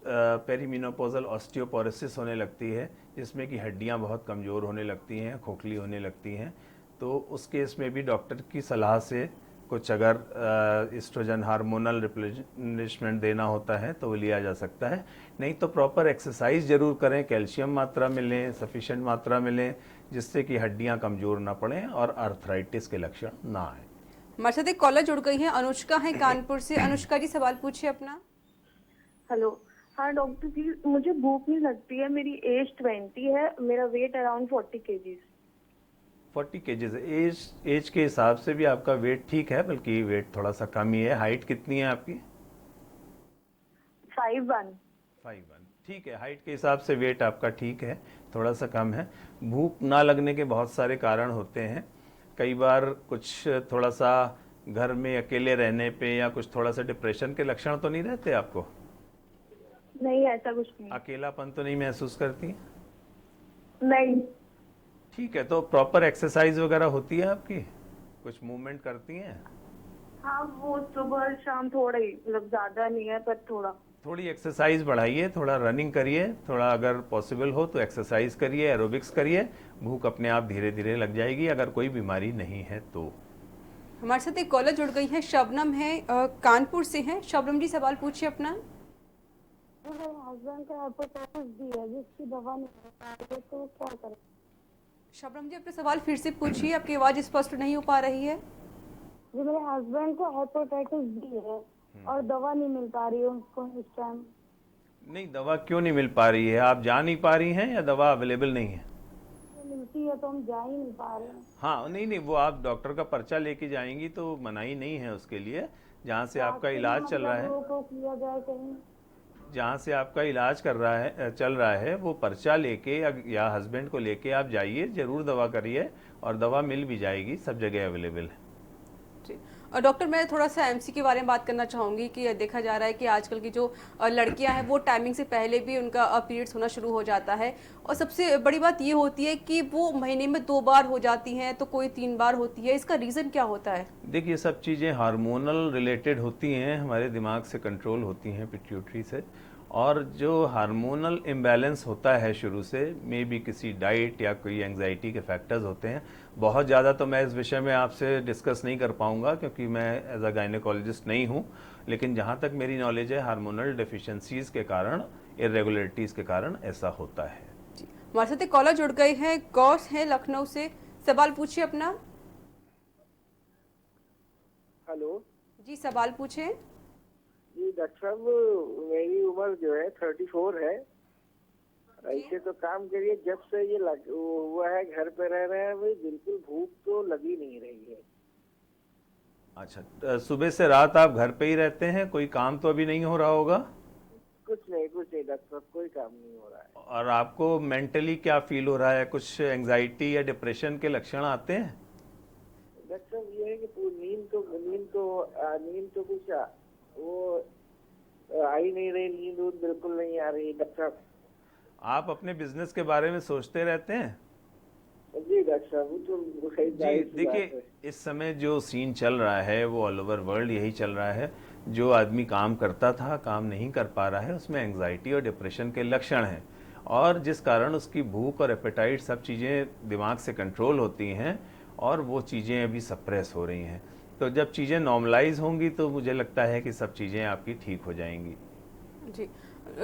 पेरीमेनोपॉजल ऑस्टियोपोरोसिस होने लगती है, जिसमें कि हड्डियां बहुत कमज़ोर होने लगती हैं, खोखली होने लगती हैं। तो उस केस में भी डॉक्टर की सलाह से कुछ अगर एस्ट्रोजन हार्मोनल रिप्लेनिशमेंट देना होता है तो वो लिया जा सकता है। नहीं तो प्रॉपर एक्सरसाइज ज़रूर करें, कैल्शियम मात्रा में लें, सफिशेंट मात्रा में लें, जिससे कि हड्डियां कमज़ोर ना पड़ें और आर्थराइटिस के लक्षण ना आए। हमारे साथ एक कॉलर जुड़ गई है, अनुष्का है कानपुर से। अनुष्का जी, सवाल पूछिए अपना। हेलो। हाँ डॉक्टर जी, मुझे भूख नहीं लगती है। मेरी एज 20 है, मेरा weight around 40 kg। 40 kgs age के हिसाब से भी आपका वेट ठीक है, बल्कि वेट थोड़ा सा कम ही है। हाइट कितनी है आपकी? 5'1". 5'1", ठीक है। हाइट के हिसाब से वेट आपका ठीक है, थोड़ा सा कम है। भूख ना लगने के बहुत सारे कारण होते हैं। कई बार कुछ थोड़ा सा घर में अकेले रहने पे या कुछ थोड़ा सा डिप्रेशन के लक्षण तो नहीं रहते आपको? नहीं, ऐसा कुछ नहीं। अकेलापन तो नहीं महसूस करती? नहीं। ठीक है, तो प्रॉपर एक्सरसाइज वगैरह होती है आपकी? कुछ मूवमेंट करती हैं? हाँ, वो सुबह शाम थोड़ा ही, मतलब ज्यादा नहीं है पर थोड़ा। थोड़ी एक्सरसाइज बढ़ाइए, थोड़ा रनिंग करिए, थोड़ा अगर पॉसिबल हो तो एक्सरसाइज करिए, एरोबिक्स करिए। भूख अपने आप धीरे धीरे लग जाएगी अगर कोई बीमारी नहीं है तो। हमारे साथ एक कॉलर जुड़ गई है, शबनम है, कानपुर से हैं। शबनम जी, सवाल पूछिए अपना। मेरे हस्बैंड का हेपेटाइटिस बी है जिसकी दवा नहीं हो पा रही है, तो क्या करें? शबनम जी, अपना सवाल फिर से पूछिए, आपकी आवाज़ स्पष्ट नहीं हो पा रही है। जो मेरे हस्बैंड को हेपेटाइटिस बी है और दवा नहीं मिल पा रही है उनको इस टाइम। नहीं, दवा क्यों नहीं मिल पा रही है? आप जा नहीं पा रही हैं या दवा अवेलेबल नहीं है? मिलती है तो हम जा ही नहीं पा रहे हैं। हाँ, नहीं, वो आप डॉक्टर का पर्चा लेके जाएंगी तो मनाही नहीं है उसके लिए। जहाँ से आपका इलाज चल रहा है, किया जाए कहीं। जहाँ से आपका इलाज चल रहा है, वो पर्चा लेके या हस्बैंड को लेके आप जाइए, जरूर दवा करिए और दवा मिल भी जाएगी, सब जगह अवेलेबल है। जी। और डॉक्टर, मैं थोड़ा सा एमसी के बारे में बात करना चाहूँगी कि देखा जा रहा है कि आजकल की जो लड़कियां हैं वो टाइमिंग से पहले भी उनका पीरियड्स होना शुरू हो जाता है। और सबसे बड़ी बात ये होती है कि वो महीने में 2 बार हो जाती हैं, तो कोई 3 बार होती है। इसका रीज़न क्या होता है? देखिए, सब चीज़ें हार्मोनल रिलेटेड होती हैं, हमारे दिमाग से कंट्रोल होती हैं, पिट्यूटरी से। और जो हार्मोनल इम्बैलेंस होता है शुरू से, मे बी किसी डाइट या कोई एंग्जाइटी के फैक्टर्स होते हैं। बहुत ज़्यादा तो मैं इस विषय में आपसे डिस्कस नहीं कर पाऊंगा क्योंकि मैं एज अ गायनेकोलॉजिस्ट नहीं हूं, लेकिन जहां तक मेरी नॉलेज है, हार्मोनल डेफिशिएंसीज के कारण, इरेगुलरिटीज़ के कारण ऐसा होता है। जी, हमारे साथ एक कॉलर जुड़ गए हैं, गौस है लखनऊ से। सवाल पूछिए अपना। हेलो जी, सवाल पूछें। जी डॉक्टर साहब, मेरी उम्र जो है 34 है। ऐसे तो काम करिए, जब से ये हुआ है घर पे रह रहे हैं, भाई बिल्कुल भूख तो लगी नहीं रही है। अच्छा, सुबह से रात आप घर पे ही रहते हैं? कोई काम तो अभी नहीं हो रहा होगा? कुछ नहीं डॉक्टर साहब, कोई काम नहीं हो रहा है। और आपको मेंटली क्या फील हो रहा है? कुछ एंग्जाइटी या डिप्रेशन के लक्षण आते हैं? डॉक्टर साहब, ये है कि नींद तो कुछ वो आ ही नहीं रही, नींद बिल्कुल नहीं आ रही डॉक्टर साहब। आप अपने बिजनेस के बारे में सोचते रहते हैं? जी डॉक्टर साहब, वो तो सही जी, देखिए, इस समय जो सीन चल रहा है वो ऑल ओवर वर्ल्ड यही चल रहा है। जो आदमी काम करता था, काम नहीं कर पा रहा है, उसमें एंग्जाइटी और डिप्रेशन के लक्षण हैं। और जिस कारण उसकी भूख और एपेटाइट, सब चीज़ें दिमाग से कंट्रोल होती हैं और वो चीज़ें अभी सप्रेस हो रही हैं। तो जब चीज़ें नॉर्मलाइज होंगी तो मुझे लगता है कि सब चीज़ें आपकी ठीक हो जाएंगी। जी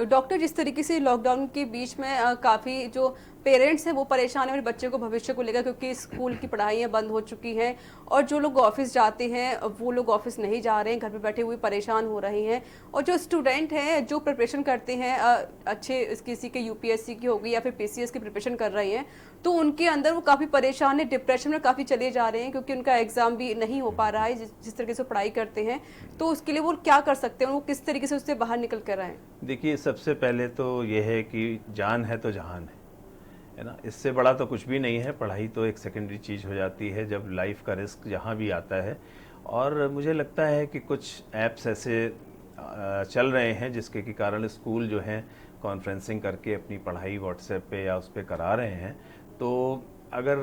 डॉक्टर, जिस तरीके से लॉकडाउन के बीच में काफ़ी जो पेरेंट्स हैं वो परेशान हैं अपने बच्चे को भविष्य को लेकर, क्योंकि स्कूल की पढ़ाइयाँ बंद हो चुकी हैं और जो लोग ऑफिस जाते हैं वो लोग ऑफिस नहीं जा रहे हैं, घर पे बैठे हुए परेशान हो रहे हैं। और जो स्टूडेंट हैं जो प्रिपरेशन करते हैं अच्छे किसी के यूपीएससी की होगी या फिर पीसीएस की प्रिपरेशन कर रहे हैं, तो उनके अंदर वो काफ़ी परेशान है, डिप्रेशन में काफ़ी चले जा रहे हैं क्योंकि उनका एग्ज़ाम भी नहीं हो पा रहा है जिस तरीके से पढ़ाई करते हैं। तो उसके लिए वो क्या कर सकते हैं, वो किस तरीके से उससे बाहर निकल कर आए? देखिए, सबसे पहले तो ये है कि जान है तो जहान है ना। इससे बड़ा तो कुछ भी नहीं है। पढ़ाई तो एक सेकेंडरी चीज़ हो जाती है जब लाइफ का रिस्क जहाँ भी आता है। और मुझे लगता है कि कुछ ऐप्स ऐसे चल रहे हैं जिसके के कारण स्कूल जो हैं कॉन्फ्रेंसिंग करके अपनी पढ़ाई व्हाट्सएप पे या उस पर करा रहे हैं। तो अगर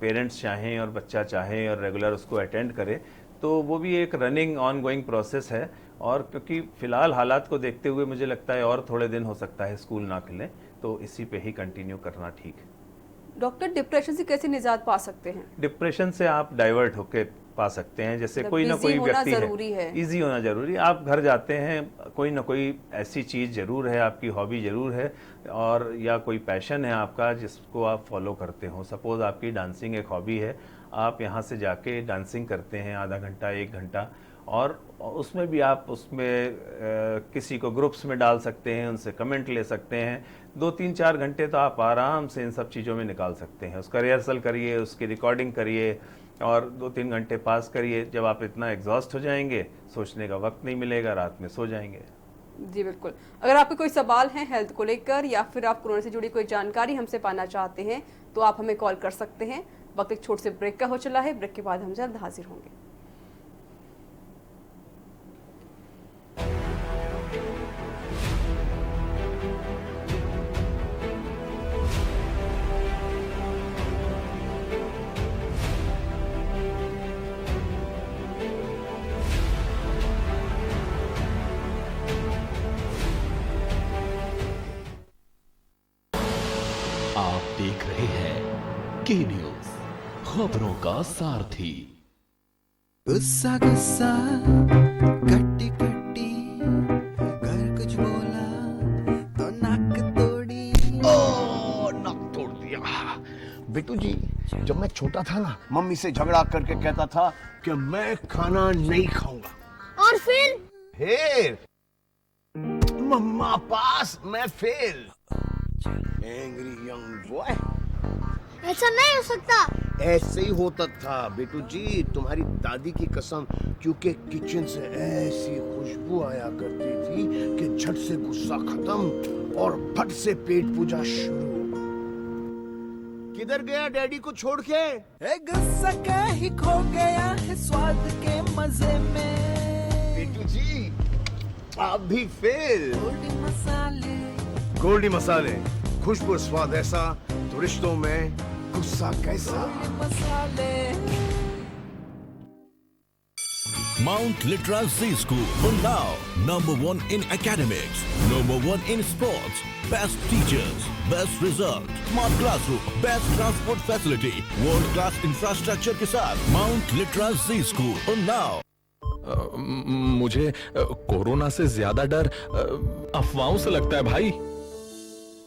पेरेंट्स चाहें और बच्चा चाहे और रेगुलर उसको अटेंड करे तो वो भी एक रनिंग ऑन गोइंग प्रोसेस है। और क्योंकि फ़िलहाल हालात को देखते हुए मुझे लगता है और थोड़े दिन हो सकता है स्कूल ना खुलें, तो इसी पे ही कंटिन्यू करना ठीक है। डॉक्टर, डिप्रेशन से कैसे निजात पा सकते हैं? डिप्रेशन से आप डाइवर्ट होके पा सकते हैं। जैसे कोई ना कोई व्यक्ति है, इजी होना जरूरी। आप घर जाते हैं, कोई ना कोई ऐसी चीज़ जरूर है, आपकी हॉबी जरूर है और या कोई पैशन है आपका जिसको आप फॉलो करते हो। सपोज आपकी डांसिंग एक हॉबी है, आप यहाँ से जाके डांसिंग करते हैं आधा घंटा 1 घंटा, और उसमें भी आप उसमें किसी को ग्रुप्स में डाल सकते हैं, उनसे कमेंट ले सकते हैं। 2-3-4 घंटे तो आप आराम से इन सब चीज़ों में निकाल सकते हैं। उसका रिहर्सल करिए, उसकी रिकॉर्डिंग करिए और 2-3 घंटे पास करिए। जब आप इतना एग्जॉस्ट हो जाएंगे, सोचने का वक्त नहीं मिलेगा, रात में सो जाएंगे। जी बिल्कुल। अगर आपके कोई सवाल हैं हेल्थ को लेकर या फिर आप कोरोना से जुड़ी कोई जानकारी हमसे पाना चाहते हैं तो आप हमें कॉल कर सकते हैं। वक्त एक छोटे से ब्रेक का हो चला है, ब्रेक के बाद हम जल्द हाजिर होंगे। आप देख रहे हैं के न्यूज, खबरों का सारथी। गुस्सा गुस्सा कट्टी कट्टी, घर कुछ बोला तो नाक तोड़ी। नाक तोड़ दिया। बेटू जी, जब मैं छोटा था ना, मम्मी से झगड़ा करके कहता था कि मैं खाना नहीं खाऊंगा। और फिर मम्मा पास मैं फेल। Angry young boy. ऐसा नहीं हो सकता। ऐसे ही होता था बेटू जी, तुम्हारी दादी की कसम, क्योंकि किचन से ऐसी खुशबू आया करती थी कि झट से गुस्सा खत्म और फट से पेट पूजा शुरू। किधर गया डैडी को छोड़ के? गुस्सा का ही खो गया है स्वाद के मजे में। बेटू जी, आप भी फेल। गोल्डी मसाले, खुशबू स्वाद ऐसा तो रिश्तों में गुस्सा कैसा। Mount Litra Z School, Unnao, #1 in academics, #1 in sports, best teachers, best result, smart classroom, best transport facility, world class infrastructure के साथ Mount Litra Z School, Unnao। मुझे कोरोना से ज्यादा डर अफवाहों से लगता है भाई।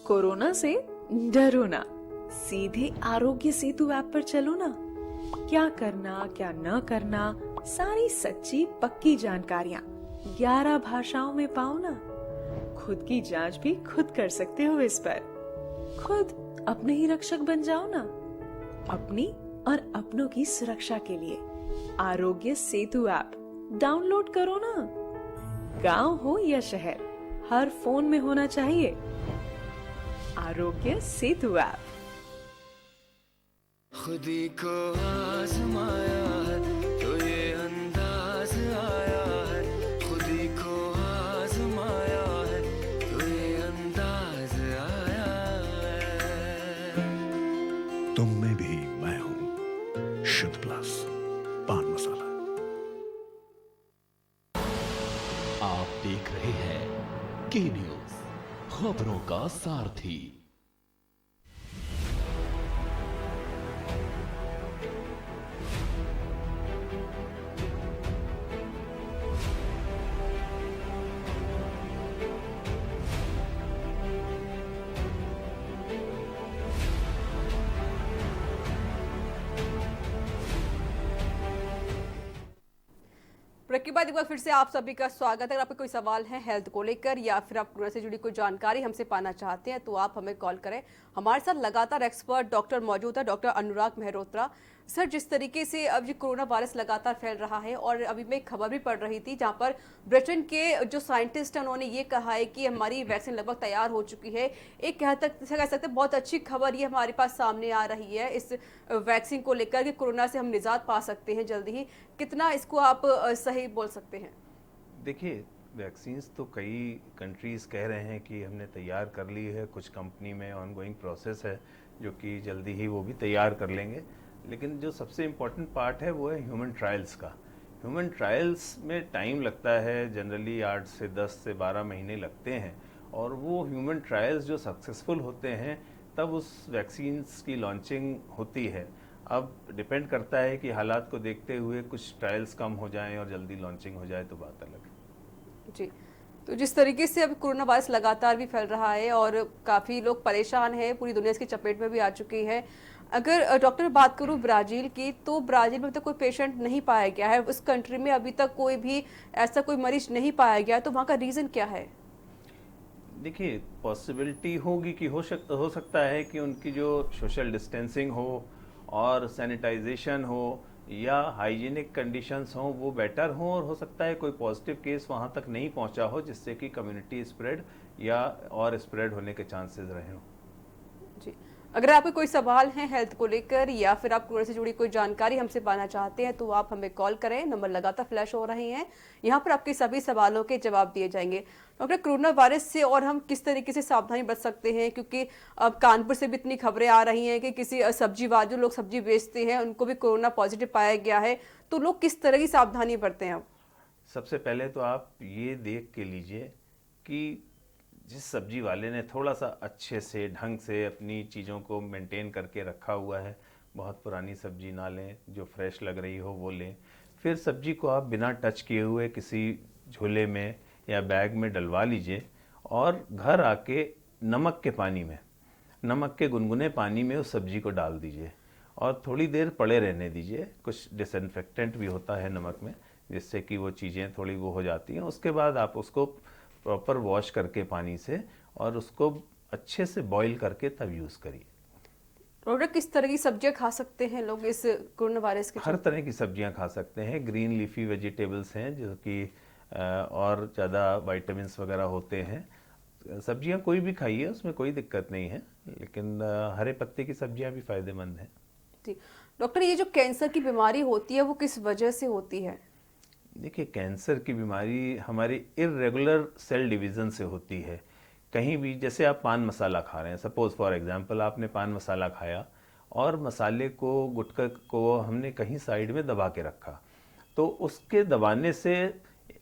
कोरोना से डरो ना, सीधे आरोग्य सेतु ऐप पर चलो ना। क्या करना क्या न करना, सारी सच्ची पक्की जानकारियाँ 11 भाषाओं में पाओ ना। खुद की जांच भी खुद कर सकते हो इस पर। खुद अपने ही रक्षक बन जाओ ना, अपनी और अपनों की सुरक्षा के लिए आरोग्य सेतु ऐप डाउनलोड करो ना। गांव हो या शहर, हर फोन में होना चाहिए आरोग्य सेतु ऐप। खुदी को आजमाया है तो ये अंदाज आया है। खुदी को आजमाया है तो ये अंदाज आया है। तुम में भी मैं हूं, शुद्ध प्लस पान मसाला। आप देख रहे हैं के न्यूज, खबरों का सारथी। ब्रेक के बाद एक बार फिर से आप सभी का स्वागत है। अगर आपके कोई सवाल है हेल्थ को लेकर या फिर आप कोरोना से जुड़ी कोई जानकारी हमसे पाना चाहते हैं तो आप हमें कॉल करें। हमारे साथ लगातार एक्सपर्ट डॉक्टर मौजूद है, डॉक्टर अनुराग मेहरोत्रा। सर, जिस तरीके से अब ये कोरोना वायरस लगातार फैल रहा है और अभी मैं एक खबर भी पढ़ रही थी जहां पर ब्रिटेन के जो साइंटिस्ट हैं उन्होंने ये कहा है कि हमारी वैक्सीन लगभग तैयार हो चुकी है। एक कह सकते हैं बहुत अच्छी खबर ये हमारे पास सामने आ रही है इस वैक्सीन को लेकर कि कोरोना से हम निजात पा सकते हैं जल्दी ही। कितना इसको आप सही बोल सकते हैं? देखिए, वैक्सीन्स तो कई कंट्रीज़ कह रहे हैं कि हमने तैयार कर ली है, कुछ कंपनी में ऑनगोइंग प्रोसेस है जो कि जल्दी ही वो भी तैयार कर लेंगे। लेकिन जो सबसे इम्पॉर्टेंट पार्ट है वो है ह्यूमन ट्रायल्स का। ह्यूमन ट्रायल्स में टाइम लगता है, जनरली 8 से 10 से 12 महीने लगते हैं, और वो ह्यूमन ट्रायल्स जो सक्सेसफुल होते हैं तब उस वैक्सीन्स की लॉन्चिंग होती है। अब डिपेंड करता है कि हालात को देखते हुए कुछ ट्रायल्स कम हो जाएं और जल्दी लॉन्चिंग हो जाए तो बात अलग है। जी, तो जिस तरीके से अब कोरोना वायरस लगातार भी फैल रहा है और काफ़ी लोग परेशान हैं, पूरी दुनिया इसकी चपेट में भी आ चुकी है। अगर डॉक्टर बात करूं ब्राज़ील की, तो ब्राज़ील में अभी तक कोई पेशेंट नहीं पाया गया है। उस कंट्री में अभी तक कोई भी ऐसा कोई मरीज नहीं पाया गया, तो वहाँ का रीज़न क्या है? देखिए, पॉसिबिलिटी होगी कि हो सकता है कि उनकी जो सोशल डिस्टेंसिंग हो और सैनिटाइजेशन हो या हाइजीनिक कंडीशंस हों वो बेटर हों, और हो सकता है कोई पॉजिटिव केस वहाँ तक नहीं पहुँचा हो जिससे कि कम्युनिटी स्प्रेड या और स्प्रेड होने के चांसेस रहे हों। जी, अगर आपके कोई सवाल हैं हेल्थ को लेकर या फिर आप कोरोना से जुड़ी कोई जानकारी हमसे पाना चाहते हैं तो आप हमें कॉल करें, नंबर लगातार फ्लैश हो रहे हैं, यहाँ पर आपके सभी सवालों के जवाब दिए जाएंगे। डॉक्टर, कोरोना वायरस से और हम किस तरीके से सावधानी बरत सकते हैं, क्योंकि अब कानपुर से भी इतनी खबरें आ रही हैं कि किसी सब्जी जो लोग सब्जी बेचते हैं उनको भी कोरोना पॉजिटिव पाया गया है, तो लोग किस तरह की सावधानी बरतें अब? सबसे पहले तो आप ये देख के लीजिए कि जिस सब्जी वाले ने थोड़ा सा अच्छे से ढंग से अपनी चीज़ों को मेंटेन करके रखा हुआ है, बहुत पुरानी सब्जी ना लें, जो फ्रेश लग रही हो वो लें। फिर सब्जी को आप बिना टच किए हुए किसी झोले में या बैग में डलवा लीजिए और घर आके नमक के गुनगुने पानी में उस सब्जी को डाल दीजिए और थोड़ी देर पड़े रहने दीजिए। कुछ डिसइंफेक्टेंट भी होता है नमक में, जिससे कि वो चीज़ें थोड़ी वो हो जाती हैं। उसके बाद आप उसको प्रॉपर वॉश करके पानी से और उसको अच्छे से बॉईल करके तब यूज़ करिए। डॉक्टर, किस तरह की सब्जियां खा सकते हैं लोग इस कोरोना वायरस के? हर तरह की सब्जियां खा सकते हैं। ग्रीन लीफी वेजिटेबल्स हैं जो कि और ज़्यादा वाइटामिन्स वगैरह होते हैं। सब्जियां कोई भी खाइए, उसमें कोई दिक्कत नहीं है, लेकिन हरे पत्ते की सब्जियां भी फ़ायदेमंद हैं। जी डॉक्टर, ये जो कैंसर की बीमारी होती है वो किस वजह से होती है? देखिए, कैंसर की बीमारी हमारी इर्रेगुलर सेल डिवीज़न से होती है। कहीं भी, जैसे आप पान मसाला खा रहे हैं, सपोज़ फॉर एग्जांपल आपने पान मसाला खाया और मसाले को, गुटखा को हमने कहीं साइड में दबा के रखा, तो उसके दबाने से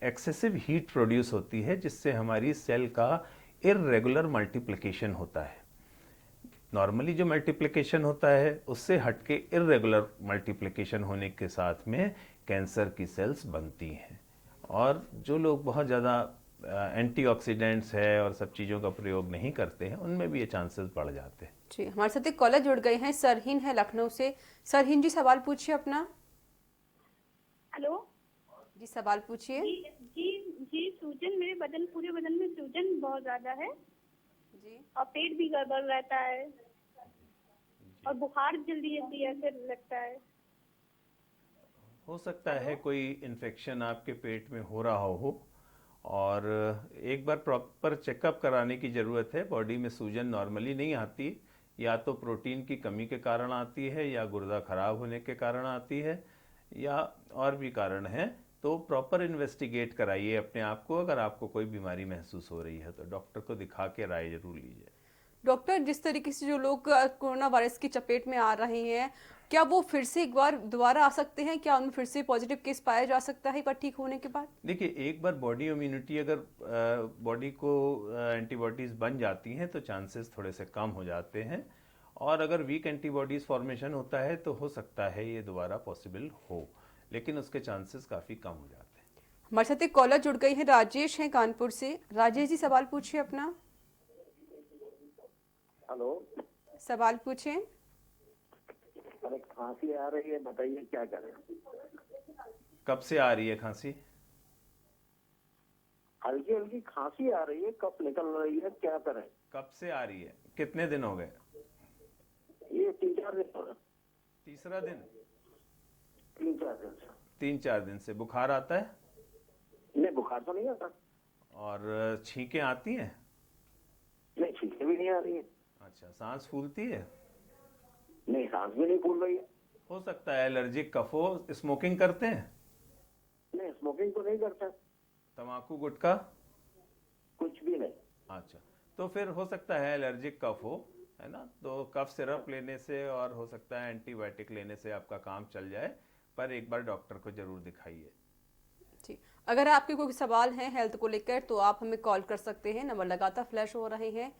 एक्सेसिव हीट प्रोड्यूस होती है, जिससे हमारी सेल का इर्रेगुलर मल्टीप्लिकेशन होता है। नॉर्मली जो मल्टीप्लिकेशन होता है उससे हटके इर्रेगुलर मल्टीप्लिकेशन होने के साथ में कैंसर की सेल्स बनती हैं। और जो लोग बहुत ज़्यादा एंटीऑक्सीडेंट्स है और सब चीज़ों का प्रयोग नहीं करते हैं, उनमें भी ये चांसेस बढ़ जाते हैं। जी, हमारे साथ एक कॉलर जुड़ गए हैं, सरहीन है लखनऊ से। सरहीन जी, सवाल पूछिए अपना। हेलो जी, सवाल पूछिए। जी सूजन, मेरे पूरे बदन में सूजन बहुत ज्यादा है जी, और पेट भी गड़बड़ रहता है और बुखार जल्दी जल्दी ऐसे लगता है। हो सकता है कोई इन्फेक्शन आपके पेट में हो रहा हो और एक बार प्रॉपर चेकअप कराने की ज़रूरत है। बॉडी में सूजन नॉर्मली नहीं आती, या तो प्रोटीन की कमी के कारण आती है, या गुर्दा खराब होने के कारण आती है, या और भी कारण हैं। तो प्रॉपर इन्वेस्टिगेट कराइए अपने आप को। अगर आपको कोई बीमारी महसूस हो रही है तो डॉक्टर को दिखा के राय जरूर लीजिए। डॉक्टर, जिस तरीके से जो लोग कोरोना वायरस की चपेट में आ रहे हैं, क्या वो फिर से एक बार दोबारा आ सकते हैं? क्या उनमें फिर से पॉजिटिव केस पाया जा सकता है एक बार ठीक होने के बाद? देखिए, एक बार बॉडी इम्यूनिटी, अगर बॉडी को एंटीबॉडीज़ बन जाती हैं तो चांसेस थोड़े से कम हो जाते हैं, और अगर वीक एंटीबॉडीज़ फॉर्मेशन होता है तो हो सकता है ये दोबारा पॉसिबल हो, लेकिन उसके चांसेस काफ़ी कम हो जाते हैं। हमारे साथ एक कॉलर जुड़ गई है, राजेश हैं कानपुर से। राजेश जी, सवाल पूछिए अपना। हेलो, सवाल पूछें। अरे खांसी आ रही है, बताइए क्या करें? कब से आ रही है खांसी? हल्की हल्की खांसी आ रही है, कब निकल रही है, क्या करें? कब से आ रही है? कितने दिन हो गए? ये 3-4 दिन हो गए। तीसरा दिन? 3-4 दिन से। 3-4 दिन से बुखार आता है? नहीं, बुखार तो नहीं आता। और छींकें आती हैं? नहीं, छींकें भी नहीं आ रही है। अच्छा, सांस फूलती है? नहीं, सांस भी नहीं फूल रही है। हो सकता है एलर्जिक कफ हो। स्मोकिंग करते हैं? नहीं, स्मोकिंग तो नहीं करता। तम्बाकू, गुटखा? कुछ भी नहीं। अच्छा, तो फिर हो सकता है एलर्जिक कफ हो, है ना? तो कफ सिरप लेने से और हो सकता है एंटीबायोटिक लेने से आपका काम चल जाए, पर एक बार डॉक्टर को जरूर दिखाइए। जी, अगर आपके कोई सवाल हैं हेल्थ को लेकर तो आप हमें कॉल कर सकते हैं, नंबर लगातार फ्लैश हो रहे हैं।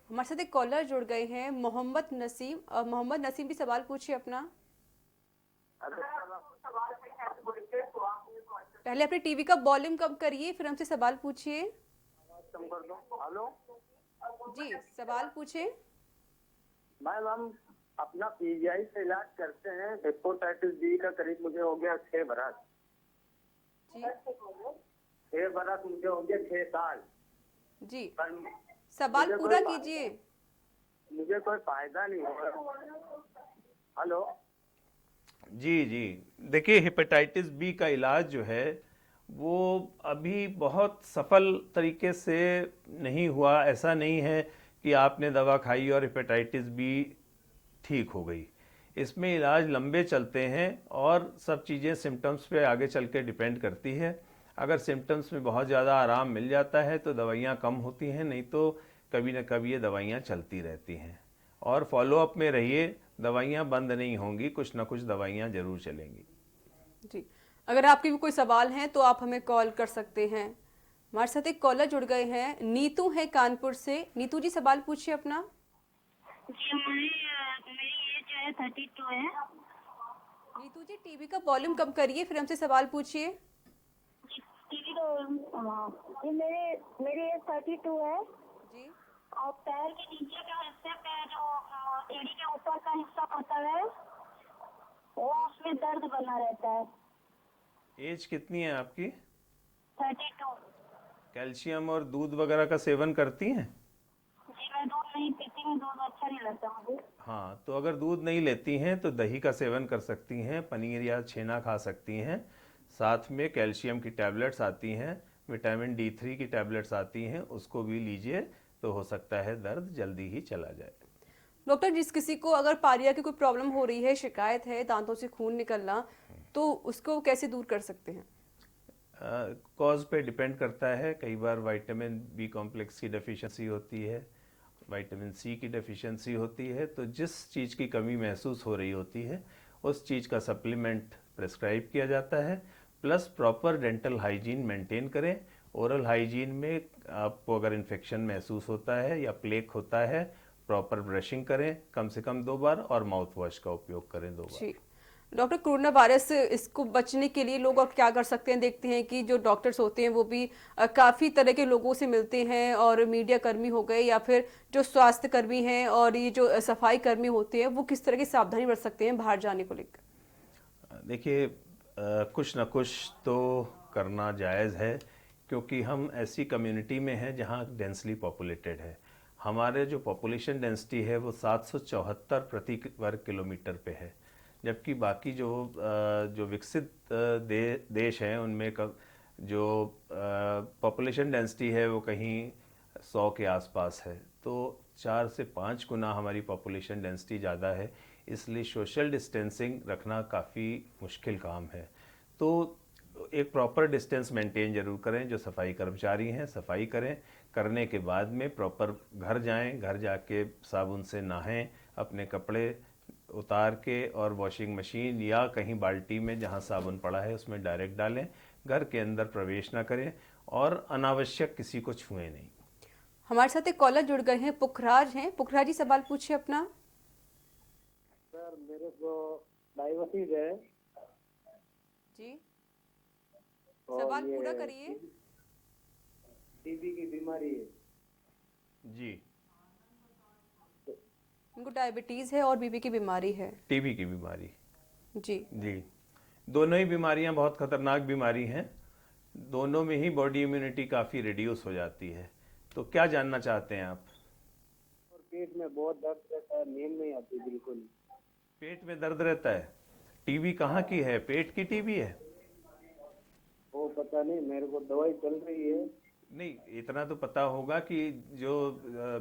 हमारे साथ एक कॉलर जुड़ गए हैं, मोहम्मद नसीम। मोहम्मद नसीम भी सवाल पूछिए अपना। पहले अपने टीवी का वॉल्यूम कम करिए, फिर हमसे सवाल पूछिए। हेलो जी, सवाल पूछे। मैम, हम अपना पीजीआई से इलाज करते हैं। हेपेटाइटिस बी का करीब मुझे हो गया 6 बरस। 6 बरस मुझे हो गया, 6 साल। जी, सवाल पूरा कीजिए। मुझे कोई फायदा नहीं हो रहा। हेलो जी जी, देखिए हेपेटाइटिस बी का इलाज जो है वो अभी बहुत सफल तरीके से नहीं हुआ। ऐसा नहीं है कि आपने दवा खाई और हेपेटाइटिस बी ठीक हो गई। इसमें इलाज लंबे चलते हैं और सब चीज़ें सिम्टम्स पे आगे चल के डिपेंड करती है। अगर सिम्टम्स में बहुत ज़्यादा आराम मिल जाता है तो दवाइयाँ कम होती हैं, नहीं तो कभी न कभी ये दवाइयाँ चलती रहती हैं। और फॉलोअप में रहिए, दवाइयाँ बंद नहीं होंगी, कुछ ना कुछ दवाइयाँ ज़रूर चलेंगी। जी, अगर आपके भी कोई सवाल हैं तो आप हमें कॉल कर सकते हैं। हमारे साथ एक कॉलर जुड़ गए हैं, नीतू है कानपुर से। नीतू जी सवाल पूछिए अपना। जी मेरी एज है 32 है। नीतू जी टीवी का वॉल्यूम कम करिए, फिर हमसे सवाल पूछिए। टीवी तो मेरी एज 32 है जी। और पैर के नीचे का हिस्से पे जो एड़ी के ऊपर का हिस्सा होता है वो उसमें दर्द बना रहता है। एज कितनी है आपकी? 32। कैल्शियम और दूध वगैरह का सेवन करती हैं? जी मैं दूध नहीं पीती हूँ, दूध अच्छा नहीं लगता मुझे। हाँ, तो अगर दूध नहीं लेती हैं तो दही का सेवन कर सकती हैं, पनीर या छेना खा सकती हैं। साथ में कैल्शियम की टैबलेट्स आती हैं, विटामिन D3 की टैबलेट्स आती हैं, उसको भी लीजिए तो हो सकता है दर्द जल्दी ही चला जाए। डॉक्टर, जिस किसी को अगर पारिया की कोई प्रॉब्लम हो रही है, शिकायत है दांतों से खून निकलना, तो उसको कैसे दूर कर सकते हैं? कॉज पे डिपेंड करता है। कई बार विटामिन बी कॉम्प्लेक्स की डेफिशिएंसी होती है, विटामिन सी की डेफिशिएंसी होती है, तो जिस चीज़ की कमी महसूस हो रही होती है उस चीज़ का सप्लीमेंट प्रेस्क्राइब किया जाता है। Plus proper dental hygiene maintain करें। ओरल हाइजीन में आपको अगर इन्फेक्शन महसूस होता है या प्लेक होता है, प्रॉपर ब्रशिंग करें कम से कम 2 बार और माउथ वॉश का उपयोग करें 2 बार। जी डॉक्टर, कोरोना वायरस इसको बचने के लिए लोग और क्या कर सकते हैं? देखते हैं कि जो डॉक्टर्स होते हैं वो भी काफ़ी तरह के लोगों से मिलते हैं, और मीडिया कर्मी हो गए या फिर जो स्वास्थ्य कर्मी हैं और ये जो सफाई कर्मी होते हैं, वो किस तरह की सावधानी बरत सकते हैं बाहर जाने को लेकर? देखिए, कुछ ना कुछ तो करना जायज़ है, क्योंकि हम ऐसी कम्युनिटी में हैं जहाँ डेंसली पॉपुलेटेड है। हमारे जो पॉपुलेशन डेंसिटी है वो 774 प्रति वर्ग किलोमीटर पे है, जबकि बाकी जो विकसित देश हैं उनमें जो पॉपुलेशन डेंसिटी है वो कहीं 100 के आसपास है। तो 4 से 5 गुना हमारी पॉपुलेशन डेंसिटी ज़्यादा है, इसलिए सोशल डिस्टेंसिंग रखना काफ़ी मुश्किल काम है। तो एक प्रॉपर डिस्टेंस मेंटेन जरूर करें। जो सफाई कर्मचारी हैं सफाई करें, करने के बाद में प्रॉपर घर जाएं, घर जाके साबुन से नहाएं, अपने कपड़े उतार के और वॉशिंग मशीन या कहीं बाल्टी में जहां साबुन पड़ा है उसमें डायरेक्ट डालें। घर के अंदर प्रवेश ना करें और अनावश्यक किसी को छुएं नहीं। हमारे साथ एक कॉलर जुड़ गए हैं, पुखराज हैं। पुखराज जी सवाल पूछिए अपना। सर मेरे को डायबिटीज है जी, सवाल पूरा करिए। टीबी की बीमारी है जी। उनको डायबिटीज है और बीपी की बीमारी है। टीबी की बीमारी जी जी। दोनों ही बीमारियां बहुत खतरनाक बीमारी हैं। दोनों में ही बॉडी इम्यूनिटी काफ़ी रिड्यूस हो जाती है। तो क्या जानना चाहते हैं आप? और पेट में बहुत दर्द रहता है, नींद नहीं आती बिल्कुल। पेट में दर्द रहता है? टीबी कहाँ की है? पेट की टीबी है? वो पता नहीं, मेरे को दवाई चल रही है। नहीं, इतना तो पता होगा कि जो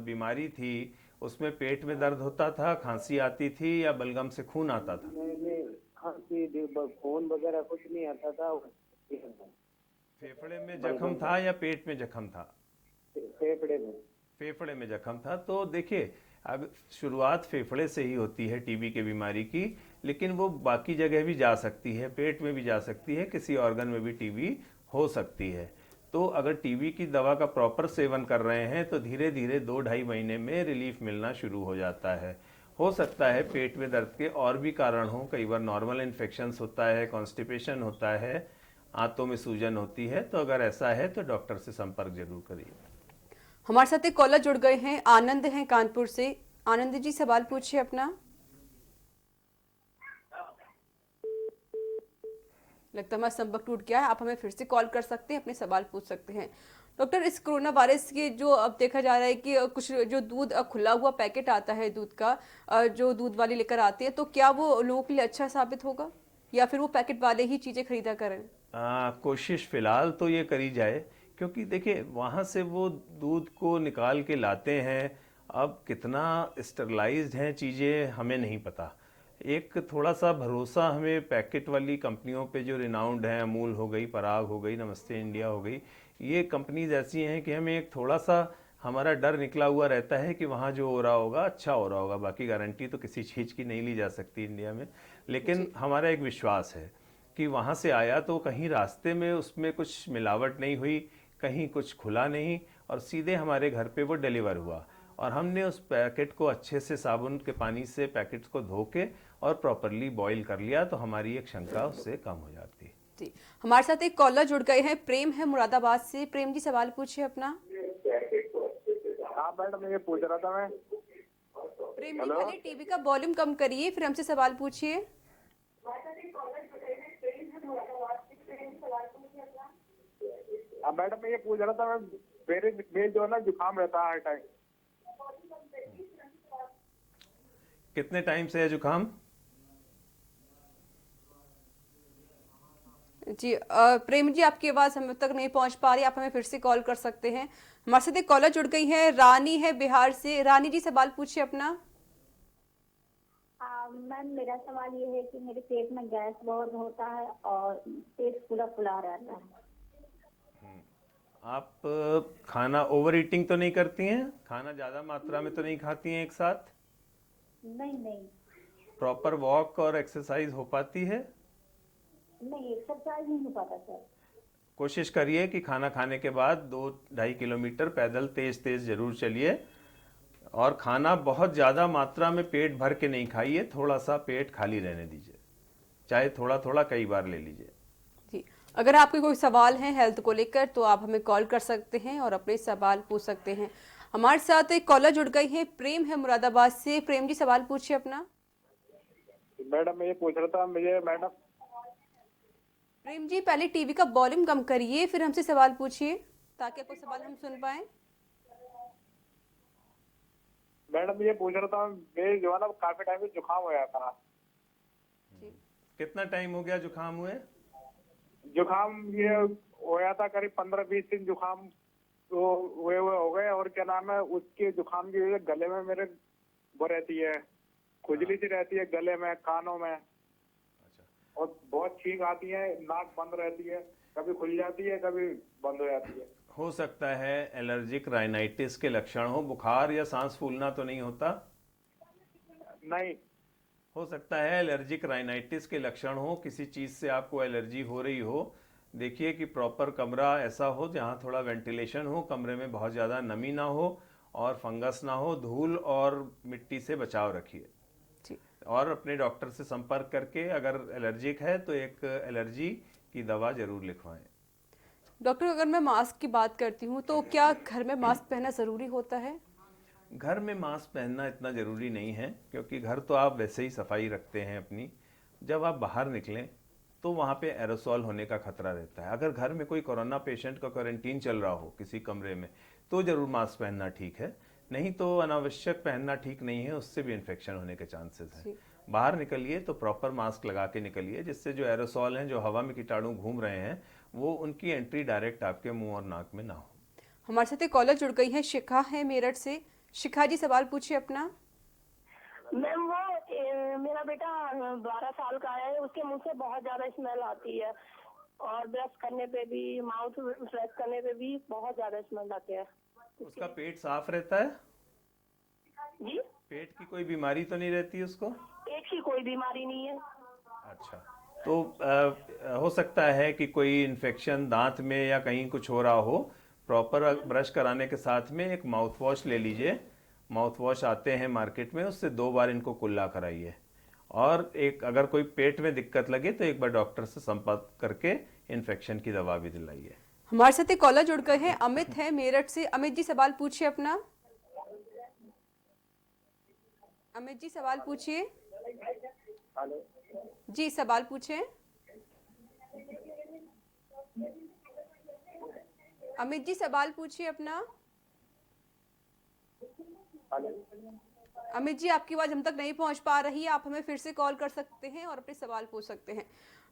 बीमारी थी उसमें पेट में दर्द होता था, खांसी आती थी या बलगम से खून आता था? नहीं, खांसी खून वगैरह कुछ नहीं आता था। फेफड़े में जख्म था या पेट में जख्म था? फेफड़े में। फेफड़े में जख्म था। तो देखिए, अब शुरुआत फेफड़े से ही होती है टीबी के बीमारी की, लेकिन वो बाकी जगह भी जा सकती है, पेट में भी जा सकती है, किसी ऑर्गन में भी टीबी हो सकती है। तो अगर टीबी की दवा का प्रॉपर सेवन कर रहे हैं तो धीरे धीरे 2-2.5 महीने में रिलीफ मिलना शुरू हो जाता है। हो सकता है पेट में दर्द के और भी कारण हो, कई बार नॉर्मल इन्फेक्शंस होता है, कॉन्स्टिपेशन होता है, आंतों में सूजन होती है। तो अगर ऐसा है तो डॉक्टर से संपर्क जरूर करिए। हमारे साथ एक कॉलर जुड़ गए हैं, आनंद हैं कानपुर से। आनंद जी सवाल पूछिए अपना। लगता है हमारा संपर्क टूट गया है। आप हमें फिर से कॉल कर सकते हैं, अपने सवाल पूछ सकते हैं। डॉक्टर, इस कोरोना वायरस के जो अब देखा जा रहा है कि कुछ जो दूध खुला हुआ पैकेट आता है दूध का, जो दूध वाले लेकर आते हैं, तो क्या वो लोगों के लिए अच्छा साबित होगा या फिर वो पैकेट वाले ही चीज़ें खरीदा करें? कोशिश फिलहाल तो ये करी जाए, क्योंकि देखिए वहाँ से वो दूध को निकाल के लाते हैं, अब कितना स्टरलाइज्ड हैं चीज़ें हमें नहीं पता। एक थोड़ा सा भरोसा हमें पैकेट वाली कंपनियों पे जो रिनाउंड हैं, अमूल हो गई, पराग हो गई, नमस्ते इंडिया हो गई, ये कंपनीज ऐसी हैं कि हमें एक थोड़ा सा हमारा डर निकला हुआ रहता है कि वहाँ जो हो रहा होगा अच्छा हो रहा होगा। बाकी गारंटी तो किसी चीज़ की नहीं ली जा सकती इंडिया में, लेकिन हमारा एक विश्वास है कि वहाँ से आया तो कहीं रास्ते में उसमें कुछ मिलावट नहीं हुई, कहीं कुछ खुला नहीं, और सीधे हमारे घर पे वो डिलीवर हुआ। और हमने उस पैकेट को अच्छे से साबुन के पानी से पैकेट्स को धो के और प्रॉपरली बॉईल कर लिया, तो हमारी एक शंका उससे कम हो जाती है। जी, हमारे साथ एक कॉलर जुड़ गए हैं, प्रेम है मुरादाबाद से। प्रेम जी, सवाल पूछिए अपना। हाँ मैडम, ये पूछ रहा था मैं। प्रेम जी, पहले टीवी का वॉल्यूम कम करिए, फिर हमसे सवाल पूछिए। हाँ मैडम, मैं ये पूछ रहा था, मेरे जो है ना जुकाम रहता है हर टाइम। कितने टाइम से है जुकाम? जी प्रेम जी, आपकी आवाज़ हम तक नहीं पहुंच पा रही, आप हमें फिर से कॉल कर सकते हैं। हमारे साथ एक कॉलर जुड़ गई है, रानी है बिहार से। रानी जी, सवाल पूछिए अपना। मैम, मेरा सवाल ये है कि मेरे पेट में गैस बहुत होता है और पेट फूला फूला रहता है। आप खाना ओवर ईटिंग तो नहीं करती हैं? खाना ज़्यादा मात्रा में तो नहीं खाती हैं एक साथ? नहीं। प्रॉपर वॉक और एक्सरसाइज हो पाती है? नहीं, एक्सरसाइज नहीं हो पाता सर। कोशिश करिए कि खाना खाने के बाद 2-2.5 किलोमीटर पैदल तेज तेज जरूर चलिए, और खाना बहुत ज़्यादा मात्रा में पेट भर के नहीं खाइए, थोड़ा सा पेट खाली रहने दीजिए, चाहे थोड़ा थोड़ा कई बार ले लीजिए। जी, अगर आपके कोई सवाल हैं हेल्थ को लेकर तो आप हमें कॉल कर सकते हैं और अपने सवाल पूछ सकते हैं। हमारे साथ एक कॉलर जुड़ गई है, प्रेम है मुरादाबाद से। प्रेम जी, सवाल पूछिए अपना। मैडम, मैं ये पूछ रहा था मुझे मैडम। प्रेम जी, पहले टीवी का वॉल्यूम कम करिए, फिर हमसे सवाल पूछिए ताकि आपको सवाल हम सुन पाए। मैडम, ये पूछ रहा था, मेरे जो है ना काफी टाइम से जुकाम हो जाता है। कितना टाइम हो गया जुकाम हुए? जुकाम ये हो जाता करीब 15-20 दिन जुकाम तो हुए हो गए, और क्या नाम है, उसके जुकाम की वजह से गले में मेरे वो रहती है, खुजली सी रहती है गले में, कानों में। और बहुत छींक आती है, नाक बंद रहती है, कभी खुल जाती है कभी बंद हो जाती है। हो सकता है एलर्जिक राइनाइटिस के लक्षण हो। बुखार या सांस फूलना तो नहीं होता? नहीं। हो सकता है एलर्जिक राइनाइटिस के लक्षण हो, किसी चीज़ से आपको एलर्जी हो रही हो। देखिए कि प्रॉपर कमरा ऐसा हो जहाँ थोड़ा वेंटिलेशन हो, कमरे में बहुत ज़्यादा नमी ना हो और फंगस ना हो, धूल और मिट्टी से बचाव रखिए। और अपने डॉक्टर से संपर्क करके अगर एलर्जिक है तो एक एलर्जी की दवा जरूर लिखवाएं। डॉक्टर, अगर मैं मास्क की बात करती हूँ तो क्या घर में मास्क पहनना ज़रूरी होता है? घर में मास्क पहनना इतना ज़रूरी नहीं है, क्योंकि घर तो आप वैसे ही सफाई रखते हैं अपनी। जब आप बाहर निकलें तो वहाँ पे एरोसॉल होने का खतरा रहता है। अगर घर में कोई कोरोना पेशेंट का क्वारंटीन चल रहा हो किसी कमरे में तो ज़रूर मास्क पहनना ठीक है, नहीं तो अनावश्यक पहनना ठीक नहीं है, उससे भी इन्फेक्शन होने के चांसेस हैं। बाहर निकलिए तो प्रॉपर मास्क लगा के निकलिए, जिससे जो एरोसॉल हैं, जो हवा में कीटाणु घूम रहे हैं, वो उनकी एंट्री डायरेक्ट आपके मुंह और नाक में ना हो। हमारे साथ एक कॉलर जुड़ गई है, शिखा है मेरठ से। शिखा जी, सवाल पूछिए अपना। मैम, वो मेरा बेटा 12 साल का है, उसके मुंह से बहुत ज्यादा स्मेल आती है और ब्रश करने पे भी, माउथ फ्रेश करने पे भी बहुत ज्यादा स्मेल आती है। उसका पेट साफ रहता है? जी? पेट की कोई बीमारी तो नहीं रहती उसको? पेट की कोई बीमारी नहीं है। अच्छा, तो हो सकता है कि कोई इन्फेक्शन दांत में या कहीं कुछ हो रहा हो। प्रॉपर ब्रश कराने के साथ में एक माउथ वॉश ले लीजिए। माउथ वॉश आते हैं मार्केट में, उससे 2 बार इनको कुल्ला कराइए। और एक अगर कोई पेट में दिक्कत लगे तो एक बार डॉक्टर से संपर्क करके इन्फेक्शन की दवा भी दिलाइए। हमारे साथ एक कॉलर जुड़ गए हैं, अमित है मेरठ से। अमित जी, सवाल पूछिए अपना। अमित जी, सवाल पूछिए। जी, सवाल पूछें। अमित जी सवाल पूछिए अपना। अमित जी आपकी आवाज हम तक नहीं पहुंच पा रही है, आप हमें फिर से कॉल कर सकते हैं और अपने सवाल पूछ सकते हैं।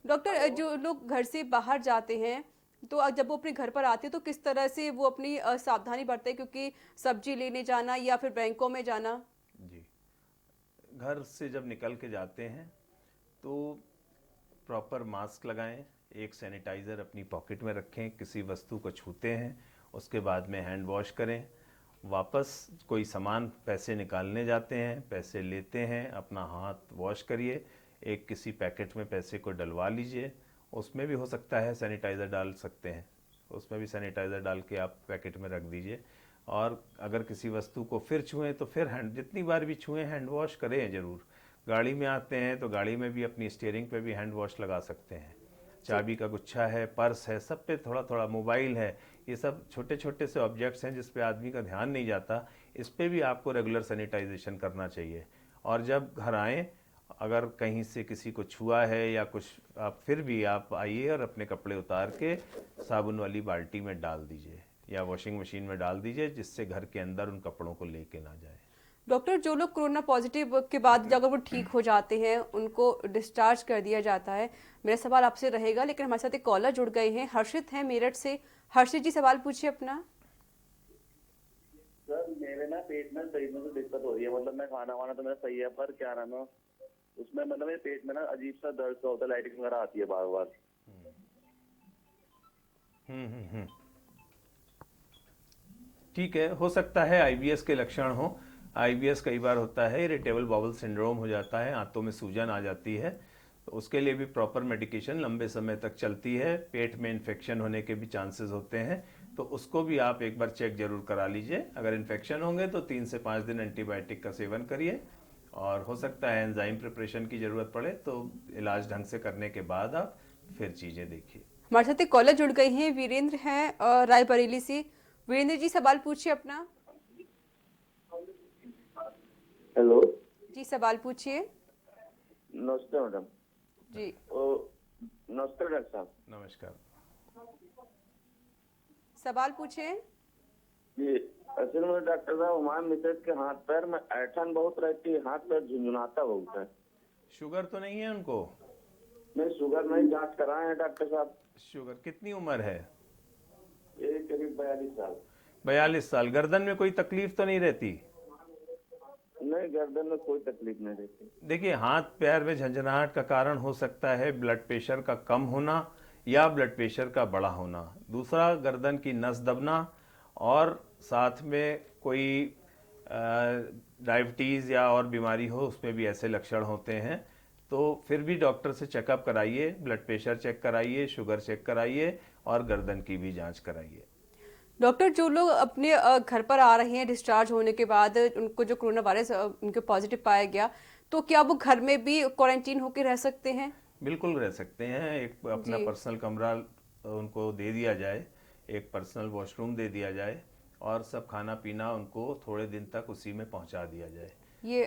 डॉक्टर, जो लोग घर से बाहर जाते हैं तो जब वो अपने घर पर आते हैं तो किस तरह से वो अपनी सावधानी बरते, क्योंकि सब्जी लेने जाना या फिर बैंकों में जाना? जी, घर से जब निकल के जाते हैं तो प्रॉपर मास्क लगाएं, एक सैनिटाइज़र अपनी पॉकेट में रखें, किसी वस्तु को छूते हैं उसके बाद में हैंड वॉश करें। वापस कोई सामान पैसे निकालने जाते हैं, पैसे लेते हैं, अपना हाथ वॉश करिए, एक किसी पैकेट में पैसे को डलवा लीजिए, उसमें भी हो सकता है सैनिटाइज़र डाल सकते हैं, उसमें भी सैनिटाइज़र डाल के आप पैकेट में रख दीजिए। और अगर किसी वस्तु को फिर छुएं तो फिर जितनी बार भी छुएं हैंड वॉश करें ज़रूर। गाड़ी में आते हैं तो गाड़ी में भी अपनी स्टीयरिंग पे भी हैंड वॉश लगा सकते हैं। चाबी का गुच्छा है, पर्स है, सब पे थोड़ा थोड़ा, मोबाइल है, ये सब छोटे छोटे से ऑब्जेक्ट्स हैं जिस पे आदमी का ध्यान नहीं जाता, इस पे भी आपको रेगुलर सैनिटाइजेशन करना चाहिए। और जब घर आएँ, अगर कहीं से किसी को छुआ है या कुछ, आप फिर भी आप आइए और अपने कपड़े उतार के साबुन वाली बाल्टी में डाल दीजिए या वॉशिंग मशीन में डाल दीजिए, जिससे घर के अंदर उन कपड़ों को लेके ना जाए। डॉक्टर, जो लोग कोरोना पॉजिटिव के बाद अगर वो ठीक हो जाते हैं उनको डिस्चार्ज कर दिया जाता है, मेरा सवाल आपसे रहेगा, लेकिन हमारे साथ एक कॉलर जुड़ गए हैं, हर्षित हैं मेरठ से। हर्षित जी सवाल पूछिए अपना। सर मेरे ना पेट में सही में तो दिक्कत हो रही है, मतलब मैं खाना वाना तो मेरा सही है, पर क्या नाम है उसमें, मतलब मेरे पेट में ना अजीब सा दर्द सा होता है, लाइटिंग वगैरह आती है बार बार। ठीक है, हो सकता है आईबीएस के लक्षण हो। आईबीएस कई बार होता है, इरिटेबल बाउल सिंड्रोम हो जाता है, आंतों में सूजन आ जाती है, तो उसके लिए भी प्रॉपर मेडिकेशन लंबे समय तक चलती है। पेट में इन्फेक्शन होने के भी चांसेस होते हैं, तो उसको भी आप एक बार चेक जरूर करा लीजिए। अगर इन्फेक्शन होंगे तो 3 से 5 दिन एंटीबायोटिक का सेवन करिए, और हो सकता है एंजाइम प्रिपरेशन की ज़रूरत पड़े तो इलाज ढंग से करने के बाद आप फिर चीज़ें देखिए। हमारे साथ एक कॉलर जुड़ गई हैं, वीरेंद्र हैं रायबरेली से। वीरेंद्र जी सवाल पूछिए अपना। हेलो जी सवाल पूछिए। नमस्ते मैडम जी। नमस्ते डॉक्टर साहब। नमस्कार। सवाल पूछिए। जी असल में डॉक्टर साहब, हमारे मिसेज के हाथ पैर में ऐठन बहुत रहती है, हाथ पैर झुंझुनाता बहुत है। शुगर तो नहीं है उनको? नहीं, शुगर नहीं, जांच कराए हैं डॉक्टर साहब। शुगर कितनी उम्र है? ये करीब 42 साल। 42 साल। गर्दन में कोई तकलीफ तो नहीं रहती? नहीं, गर्दन में कोई तकलीफ नहीं रहती। देखिए, हाथ पैर में झंझनाहट का कारण हो सकता है ब्लड प्रेशर का कम होना या ब्लड प्रेशर का बढ़ा होना, दूसरा गर्दन की नस दबना, और साथ में कोई डायबिटीज़ या और बीमारी हो, उसमें भी ऐसे लक्षण होते हैं। तो फिर भी डॉक्टर से चेकअप कराइए, ब्लड प्रेशर चेक कराइए, शुगर चेक कराइए और गर्दन की भी जांच कराइए। डॉक्टर, जो लोग अपने घर पर आ रहे हैं डिस्चार्ज होने के बाद, उनको जो कोरोना वायरस उनके पॉजिटिव पाया गया, तो क्या वो घर में भी क्वारंटीन होकर रह सकते हैं? बिल्कुल रह सकते हैं। एक अपना पर्सनल कमरा उनको दे दिया जाए, एक पर्सनल वॉशरूम दे दिया जाए, और सब खाना पीना उनको थोड़े दिन तक उसी में पहुंचा दिया जाए। ये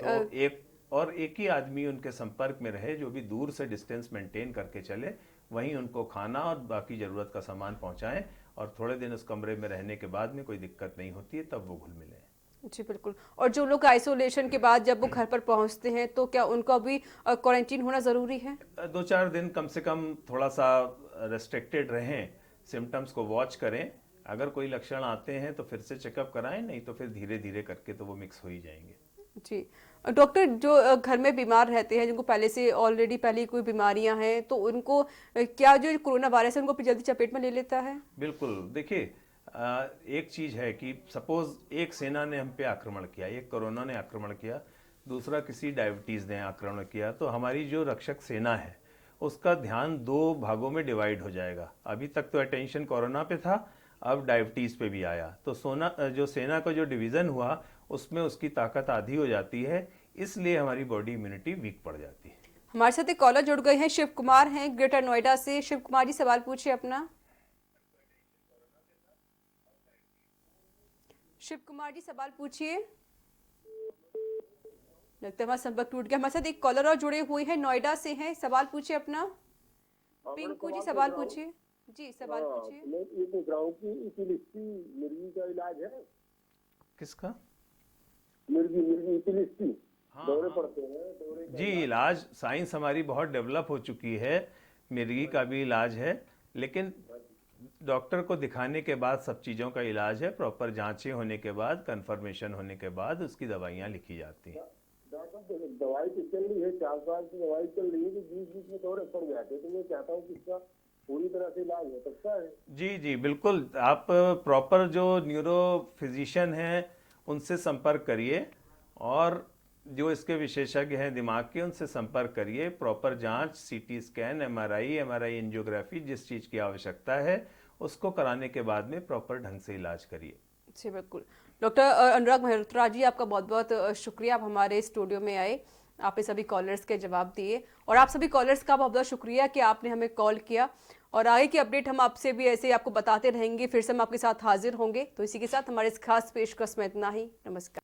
तो एक ही आदमी उनके संपर्क में रहे, जो भी दूर से डिस्टेंस मेंटेन करके चले, वहीं उनको खाना और बाकी ज़रूरत का सामान पहुंचाएं, और थोड़े दिन उस कमरे में रहने के बाद में कोई दिक्कत नहीं होती है तब वो घुल मिले। जी बिल्कुल। और जो लोग आइसोलेशन के बाद जब वो घर पर पहुंचते हैं तो क्या उनका भी क्वारंटीन होना ज़रूरी है? 2-4 दिन कम से कम थोड़ा सा रेस्ट्रिक्टेड रहें, सिम्टम्स को वॉच करें, अगर कोई लक्षण आते हैं तो फिर से चेकअप कराएं, नहीं तो फिर धीरे धीरे करके तो वो मिक्स हो ही जाएंगे। जी डॉक्टर, जो घर में बीमार रहते हैं, जिनको पहले से ऑलरेडी पहले कोई बीमारियां हैं, तो उनको क्या जो कोरोना वायरस है उनको जल्दी चपेट में ले लेता है? बिल्कुल। देखिए, एक चीज़ है कि सपोज एक सेना ने हम पे आक्रमण किया, एक कोरोना ने आक्रमण किया, दूसरा किसी डायबिटीज़ ने आक्रमण किया, तो हमारी जो रक्षक सेना है उसका ध्यान 2 भागों में डिवाइड हो जाएगा। अभी तक तो अटेंशन कोरोना पे था, अब डायबिटीज़ पे भी आया, तो जो सेना का जो डिवीज़न हुआ उसमें उसकी ताकत आधी हो जाती है, इसलिए हमारी बॉडी इम्यूनिटी वीक पड़ जाती है। हमारे साथ एक कॉलर जुड़ गए हैं, शिव कुमार हैं ग्रेटर नोएडा से। शिव कुमार जी सवाल पूछिए अपना। शिव कुमार जी सवाल पूछिए। लगता है हमारा संपर्क टूट गया। हमारे साथ एक कॉलर और जुड़े हुए हैं, नोएडा से हैं, सवाल पूछिए अपना। पिंकू जी सवाल पूछिए। जी सवाल पूछिए। मैं ये पूछ रहा हूँ कि इपिलिप्सी मिर्गी का इलाज है? किसका? मिर्गी इपिलिप्सी दौरे पड़ते हैं, दौरे जी इलाज साइंस हमारी बहुत डेवलप हो चुकी है, मिर्गी का भी इलाज है, लेकिन डॉक्टर को दिखाने के बाद सब चीज़ों का इलाज है। प्रॉपर जांचें होने के बाद, कंफर्मेशन होने के बाद उसकी दवाइयाँ लिखी जाती हैं। डॉक्टर दवाई तो चल रही है, 4 साल की दवाई चल रही है, कि बीच में दौरे पड़ जाते हैं, तो मैं चाहता हूँ कि इसका पूरी तरह से इलाज हो सकता है। जी जी बिल्कुल, आप प्रॉपर जो न्यूरो फिजिशियन हैं उनसे संपर्क करिए और जो इसके विशेषज्ञ हैं दिमाग के उनसे संपर्क करिए। प्रॉपर जांच, सीटी स्कैन, एमआरआई एंजियोग्राफी, जिस चीज़ की आवश्यकता है उसको कराने के बाद में प्रॉपर ढंग से इलाज करिए। जी बिल्कुल। डॉक्टर अनुराग मेहरोत्रा जी, आपका बहुत बहुत शुक्रिया, आप हमारे स्टूडियो में आए, आपने सभी कॉलर्स के जवाब दिए, और आप सभी कॉलर्स का बहुत बहुत शुक्रिया कि आपने हमें कॉल किया। और आगे की अपडेट हम आपसे भी ऐसे आपको बताते रहेंगे, फिर से हम आपके साथ हाजिर होंगे। तो इसी के साथ हमारे इस खास पेशकश में इतना ही। नमस्कार।